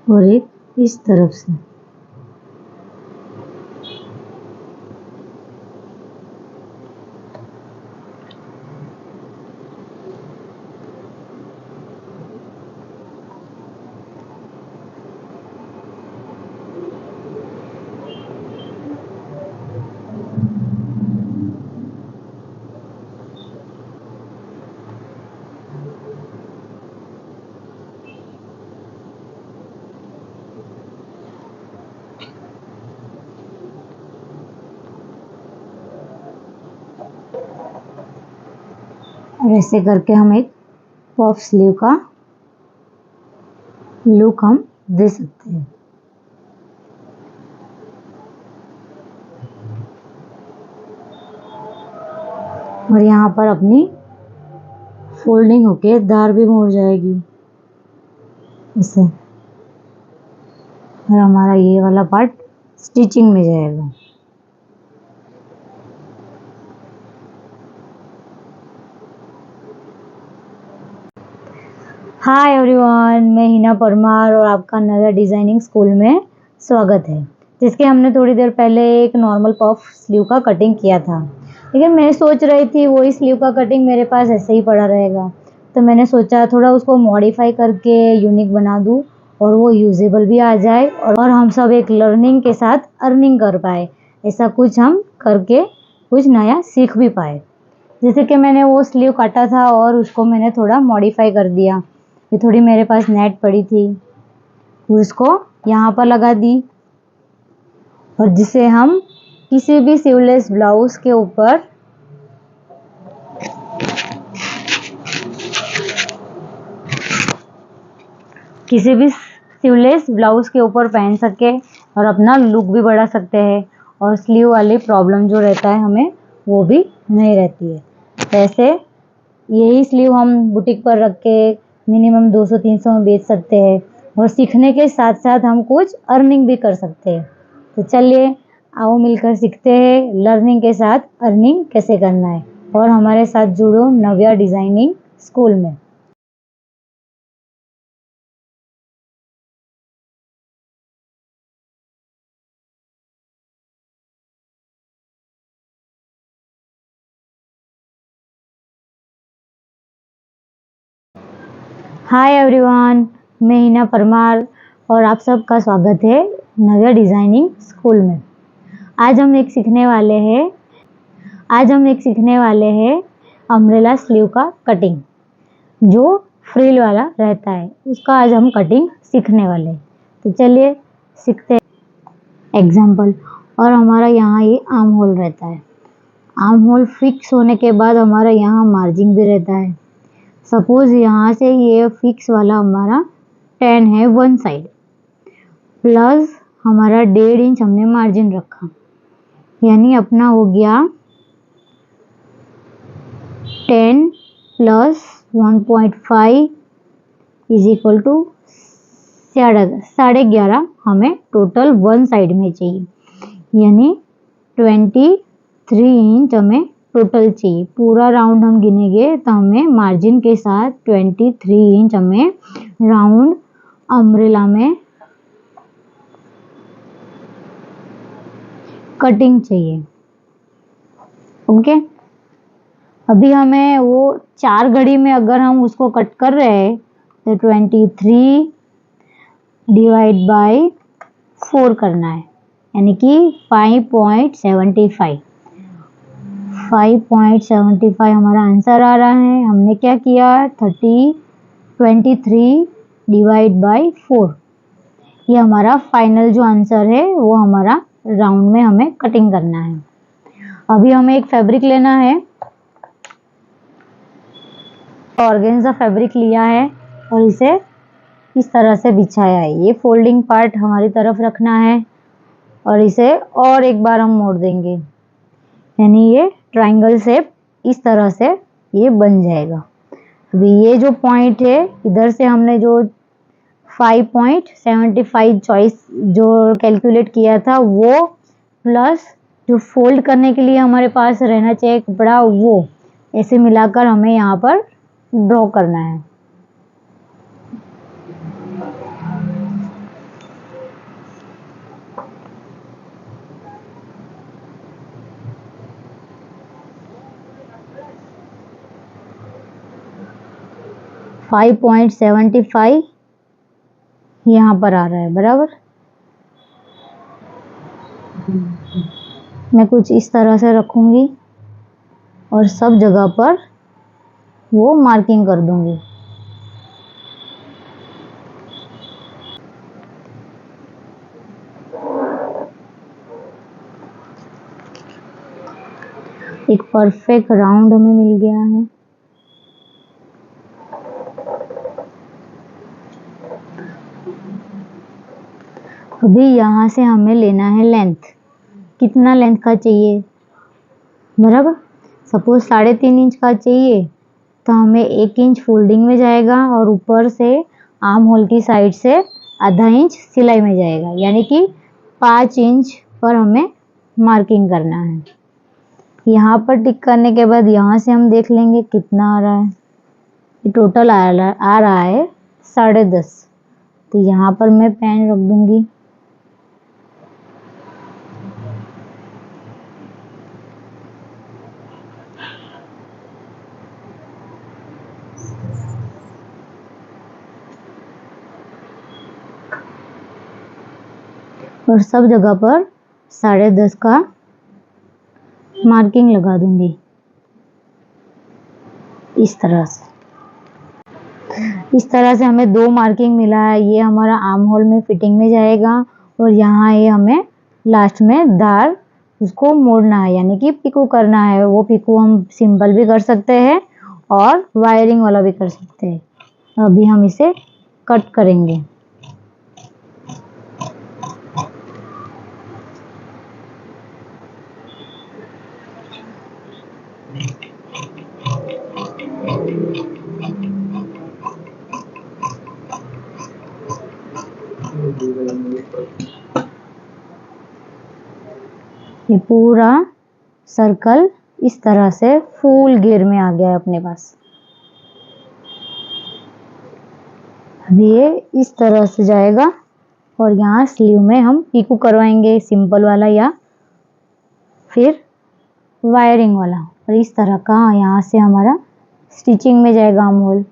और एक इस तरफ से। और ऐसे करके हम एक पफ स्लीव का लुक हम दे सकते हैं। और यहाँ पर अपनी फोल्डिंग होके धार भी मुड़ जाएगी इसे, और हमारा ये वाला पार्ट स्टिचिंग में जाएगा। हाय एवरीवन, मैं हिना परमार और आपका नया डिज़ाइनिंग स्कूल में स्वागत है। जिसके हमने थोड़ी देर पहले एक नॉर्मल पफ स्लीव का कटिंग किया था, लेकिन मैं सोच रही थी वही स्लीव का कटिंग मेरे पास ऐसे ही पड़ा रहेगा, तो मैंने सोचा थोड़ा उसको मॉडिफाई करके यूनिक बना दूँ और वो यूजेबल भी आ जाए और हम सब एक लर्निंग के साथ अर्निंग कर पाए। ऐसा कुछ हम करके कुछ नया सीख भी पाए। जैसे कि मैंने वो स्लीव काटा था और उसको मैंने थोड़ा मॉडिफाई कर दिया। ये थोड़ी मेरे पास नेट पड़ी थी, उसको यहाँ पर लगा दी, और जिसे हम किसी भी स्लीवलेस ब्लाउज के ऊपर पहन सके और अपना लुक भी बढ़ा सकते हैं, और स्लीव वाली प्रॉब्लम जो रहता है हमें वो भी नहीं रहती है। वैसे यही स्लीव हम बुटीक पर रख के मिनिमम 200-300 में बेच सकते हैं, और सीखने के साथ साथ हम कुछ अर्निंग भी कर सकते हैं। तो चलिए आओ मिलकर सीखते हैं लर्निंग के साथ अर्निंग कैसे करना है, और हमारे साथ जुड़ो नव्या डिज़ाइनिंग स्कूल में। हाय एवरीवन, मैं हिना परमार और आप सबका स्वागत है नव्या डिज़ाइनिंग स्कूल में। आज हम एक सीखने वाले हैं अम्ब्रेला स्लीव का कटिंग, जो फ्रिल वाला रहता है, उसका आज हम कटिंग सीखने वाले हैं। तो चलिए सीखते हैं। एग्जाम्पल, और हमारा यहाँ ये आर्म होल रहता है। आर्म होल फिक्स होने के बाद हमारा यहाँ मार्जिन भी रहता है। सपोज यहाँ से ये फिक्स वाला हमारा 10 है वन साइड, प्लस हमारा 1.5 इंच हमने मार्जिन रखा, यानी अपना हो गया 10 प्लस 1.5 इज इक्वल टू 11.5 हमें टोटल वन साइड में चाहिए, यानी 23 इंच हमें टोटल चाहिए। पूरा राउंड हम गिनेंगे तो हमें मार्जिन के साथ 23 इंच हमें राउंड अम्ब्रेला में कटिंग चाहिए। ओके, अभी हमें वो 4 घड़ी में अगर हम उसको कट कर रहे हैं तो 23 डिवाइड बाय 4 करना है, यानी कि 5.75 हमारा आंसर आ रहा है। हमने क्या किया, 23 डिवाइड बाय 4, ये हमारा फाइनल जो आंसर है वो हमारा राउंड में हमें कटिंग करना है। अभी हमें एक फैब्रिक लेना है, ऑर्गेन्जा फैब्रिक लिया है और इसे इस तरह से बिछाया है। ये फोल्डिंग पार्ट हमारी तरफ रखना है और इसे और एक बार हम मोड़ देंगे, यानी ये ट्रायंगल शेप इस तरह से ये बन जाएगा। अभी ये जो पॉइंट है, इधर से हमने जो 5.75 चॉइस जो कैलकुलेट किया था वो, प्लस जो फोल्ड करने के लिए हमारे पास रहना चाहिए कपड़ा, वो ऐसे मिलाकर हमें यहाँ पर ड्रॉ करना है। $5.75 यहाँ पर आ रहा है बराबर। मैं कुछ इस तरह से रखूंगी और सब जगह पर वो मार्किंग कर दूंगी। एक परफेक्ट राउंड हमें मिल गया है। अभी यहाँ से हमें लेना है लेंथ, कितना लेंथ का चाहिए बराबर। सपोज 3.5 इंच का चाहिए तो हमें 1 इंच फोल्डिंग में जाएगा और ऊपर से आर्म होल की साइड से आधा इंच सिलाई में जाएगा, यानी कि 5 इंच पर हमें मार्किंग करना है। यहाँ पर टिक करने के बाद यहाँ से हम देख लेंगे कितना आ रहा है। ये टोटल आ रहा है 10.5। तो यहाँ पर मैं पेन रख दूंगी। और सब जगह पर 10.5 का मार्किंग लगा दूंगी इस तरह से। इस तरह से हमें 2 मार्किंग मिला है। ये हमारा आर्म होल में फिटिंग में जाएगा और यहाँ ये हमें लास्ट में धार उसको मोड़ना है, यानी कि पिको करना है। वो पिको हम सिंपल भी कर सकते हैं और वायरिंग वाला भी कर सकते हैं। अभी हम इसे कट करेंगे। ये पूरा सर्कल इस तरह से फुल घेर में आ गया है अपने पास। अभी ये इस तरह से जाएगा और यहाँ स्लीव में हम पिको करवाएंगे, सिंपल वाला या फिर वायरिंग वाला। और इस तरह का यहाँ से हमारा स्टिचिंग में जाएगा आर्म होल।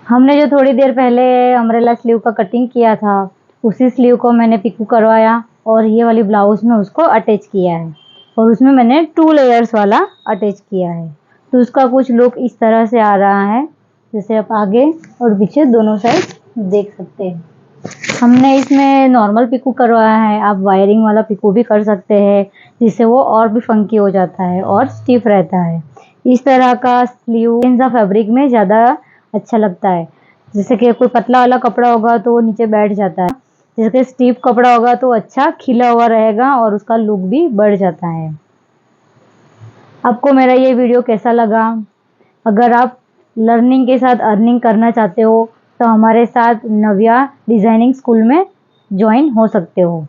हमने जो थोड़ी देर पहले अम्ब्रेला स्लीव का कटिंग किया था, उसी स्लीव को मैंने पिको करवाया और ये वाली ब्लाउज में उसको अटैच किया है। और उसमें मैंने 2 लेयर्स वाला अटैच किया है। तो उसका कुछ लुक इस तरह से आ रहा है, जैसे आप आगे और पीछे दोनों साइड देख सकते हैं। हमने इसमें नॉर्मल पिको करवाया है, आप वायरिंग वाला पिको भी कर सकते हैं, जिससे वो और भी फंकी हो जाता है और स्टिफ रहता है। इस तरह का स्लीव इन फैब्रिक में ज़्यादा अच्छा लगता है। जैसे कि कोई पतला वाला कपड़ा होगा तो वो नीचे बैठ जाता है, जैसे कि स्टिफ कपड़ा होगा तो अच्छा खिला हुआ रहेगा और उसका लुक भी बढ़ जाता है। आपको मेरा ये वीडियो कैसा लगा? अगर आप लर्निंग के साथ अर्निंग करना चाहते हो तो हमारे साथ नव्या डिज़ाइनिंग स्कूल में ज्वाइन हो सकते हो।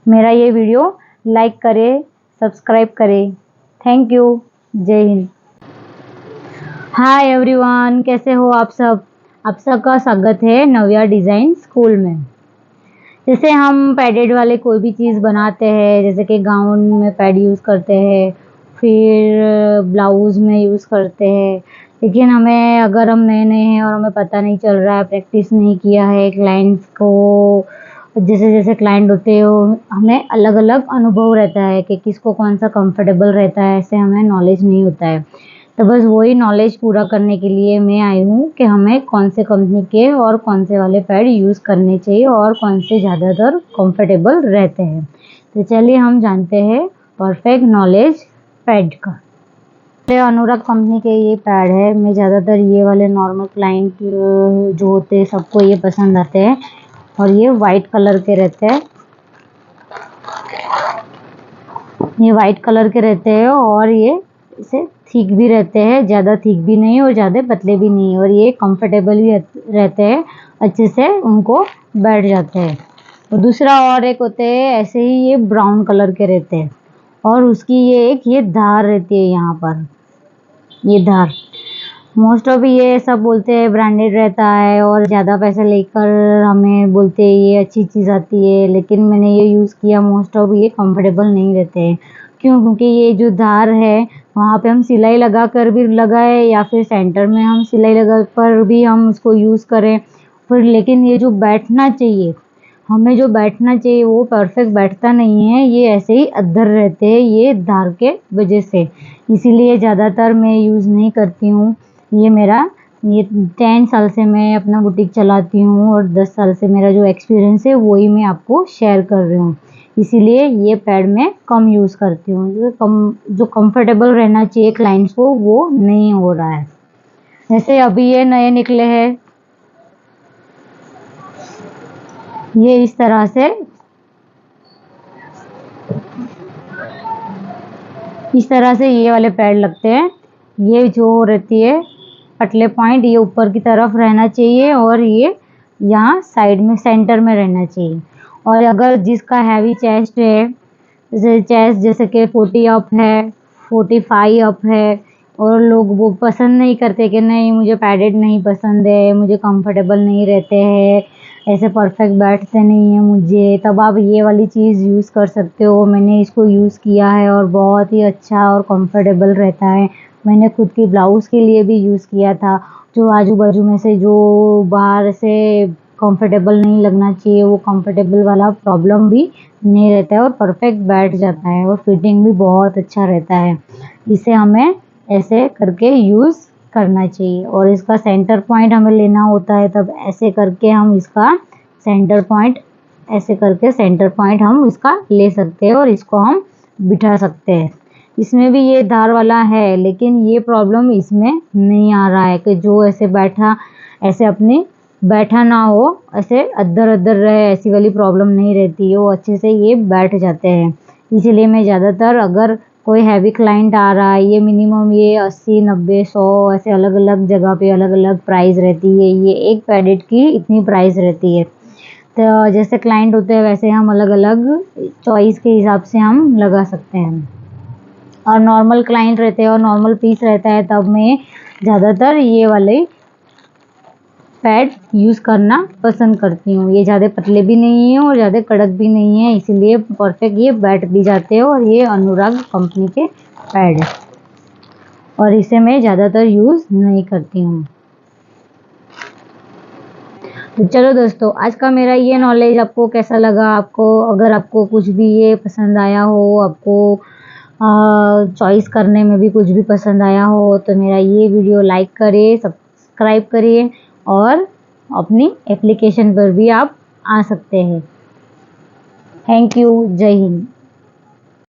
मेरा ये वीडियो लाइक करें, सब्सक्राइब करें। Thank you. जय हिंद। हाय एवरीवन, कैसे हो आप सब? आप सबका स्वागत है नव्या डिज़ाइन स्कूल में। जैसे हम पैडेड वाले कोई भी चीज़ बनाते हैं, जैसे कि गाउन में पैड यूज़ करते हैं, फिर ब्लाउज़ में यूज़ करते हैं। लेकिन हमें अगर हम नए नए हैं और हमें पता नहीं चल रहा है, प्रैक्टिस नहीं किया है क्लाइंट्स को, जैसे जैसे क्लाइंट होते हो हमें अलग अलग अनुभव रहता है कि किसको कौन सा कंफर्टेबल रहता है, ऐसे हमें नॉलेज नहीं होता है। तो बस वही नॉलेज पूरा करने के लिए मैं आई हूँ कि हमें कौन से कंपनी के और कौन से वाले पैड यूज़ करने चाहिए और कौन से ज़्यादातर कंफर्टेबल रहते हैं। तो चलिए हम जानते हैं परफेक्ट नॉलेज पैड का। अनुराग कंपनी के ये पैड है। मैं ज़्यादातर ये वाले नॉर्मल क्लाइंट जो होते हैं सबको ये पसंद आते हैं और ये वाइट कलर के रहते हैं। ये वाइट कलर के रहते हैं और ये इसे थिक भी रहते हैं, ज़्यादा थिक भी नहीं और ज़्यादा पतले भी नहीं, और ये कंफर्टेबल भी रहते हैं, अच्छे से उनको बैठ जाते हैं। और दूसरा और एक होते हैं ऐसे ही, ये ब्राउन कलर के रहते हैं और उसकी ये धार रहती है यहाँ पर, ये धार। मोस्ट ऑफ ये सब बोलते हैं ब्रांडेड रहता है और ज़्यादा पैसे लेकर हमें बोलते हैं ये अच्छी चीज़ आती है, लेकिन मैंने ये यूज़ किया, मोस्ट ऑफ ये कंफर्टेबल नहीं रहते हैं। क्यों? क्योंकि ये जो धार है वहाँ पे हम सिलाई लगा कर भी लगाए या फिर सेंटर में हम सिलाई लगा कर भी हम उसको यूज़ करें, फिर लेकिन ये जो बैठना चाहिए, हमें जो बैठना चाहिए वो परफेक्ट बैठता नहीं है। ये ऐसे ही अद्धर रहते हैं ये धार के वजह से, इसीलिए ज़्यादातर मैं यूज़ नहीं करती हूँ। ये 10 साल से मैं अपना बुटीक चलाती हूँ और 10 साल से मेरा जो एक्सपीरियंस है वही मैं आपको शेयर कर रही हूँ, इसीलिए ये पैड मैं कम यूज़ करती हूँ। जो कंफर्टेबल रहना चाहिए क्लाइंट्स को वो नहीं हो रहा है। जैसे अभी ये नए निकले हैं, ये इस तरह से इस तरह से ये वाले पैड लगते हैं। ये जो रहती है पतले पॉइंट, ये ऊपर की तरफ रहना चाहिए और ये यहाँ साइड में सेंटर में रहना चाहिए। और अगर जिसका हैवी चेस्ट है, जैसे कि 40 अप है, 45 अप है, और लोग वो पसंद नहीं करते कि नहीं मुझे पैडेड नहीं पसंद है, मुझे कंफर्टेबल नहीं रहते हैं, ऐसे परफेक्ट बैठते नहीं हैं मुझे, तब आप ये वाली चीज़ यूज़ कर सकते हो। मैंने इसको यूज़ किया है और बहुत ही अच्छा और कंफर्टेबल रहता है। मैंने खुद की ब्लाउज़ के लिए भी यूज़ किया था। जो आजू बाजू में से जो बाहर से कंफर्टेबल नहीं लगना चाहिए, वो कंफर्टेबल वाला प्रॉब्लम भी नहीं रहता है और परफेक्ट बैठ जाता है और फिटिंग भी बहुत अच्छा रहता है। इसे हमें ऐसे करके यूज़ करना चाहिए और इसका सेंटर पॉइंट हमें लेना होता है, तब ऐसे करके हम इसका सेंटर पॉइंट, ऐसे करके सेंटर पॉइंट हम इसका ले सकते हैं और इसको हम बिठा सकते हैं। इसमें भी ये धार वाला है, लेकिन ये प्रॉब्लम इसमें नहीं आ रहा है कि जो ऐसे बैठा, ऐसे अपने बैठा ना हो, ऐसे अद्दर अद्दर रहे, ऐसी वाली प्रॉब्लम नहीं रहती है, वो अच्छे से ये बैठ जाते हैं। इसीलिए मैं ज़्यादातर, अगर कोई हैवी क्लाइंट आ रहा है, ये मिनिमम ये 80, 90, 100 ऐसे अलग अलग जगह पे अलग अलग प्राइस रहती है। ये एक पैडेड की इतनी प्राइस रहती है। तो जैसे क्लाइंट होते हैं वैसे हम अलग अलग चॉइस के हिसाब से हम लगा सकते हैं। और नॉर्मल क्लाइंट रहते हैं और नॉर्मल पीस रहता है, तब मैं ज़्यादातर ये वाले पैड यूज़ करना पसंद करती हूँ। ये ज़्यादा पतले भी नहीं हैं और ज़्यादा कड़क भी नहीं है, इसीलिए परफेक्ट ये बैठ भी जाते हैं। और ये अनुराग कंपनी के पैड है और इसे मैं ज़्यादातर यूज़ नहीं करती हूँ। तो चलो दोस्तों, आज का मेरा ये नॉलेज आपको कैसा लगा? आपको अगर आपको कुछ भी ये पसंद आया हो, आपको चॉइस करने में भी कुछ भी पसंद आया हो, तो मेरा ये वीडियो लाइक करिए, सब्सक्राइब करिए और अपनी एप्लीकेशन पर भी आप आ सकते हैं। Thank you. जय हिंद।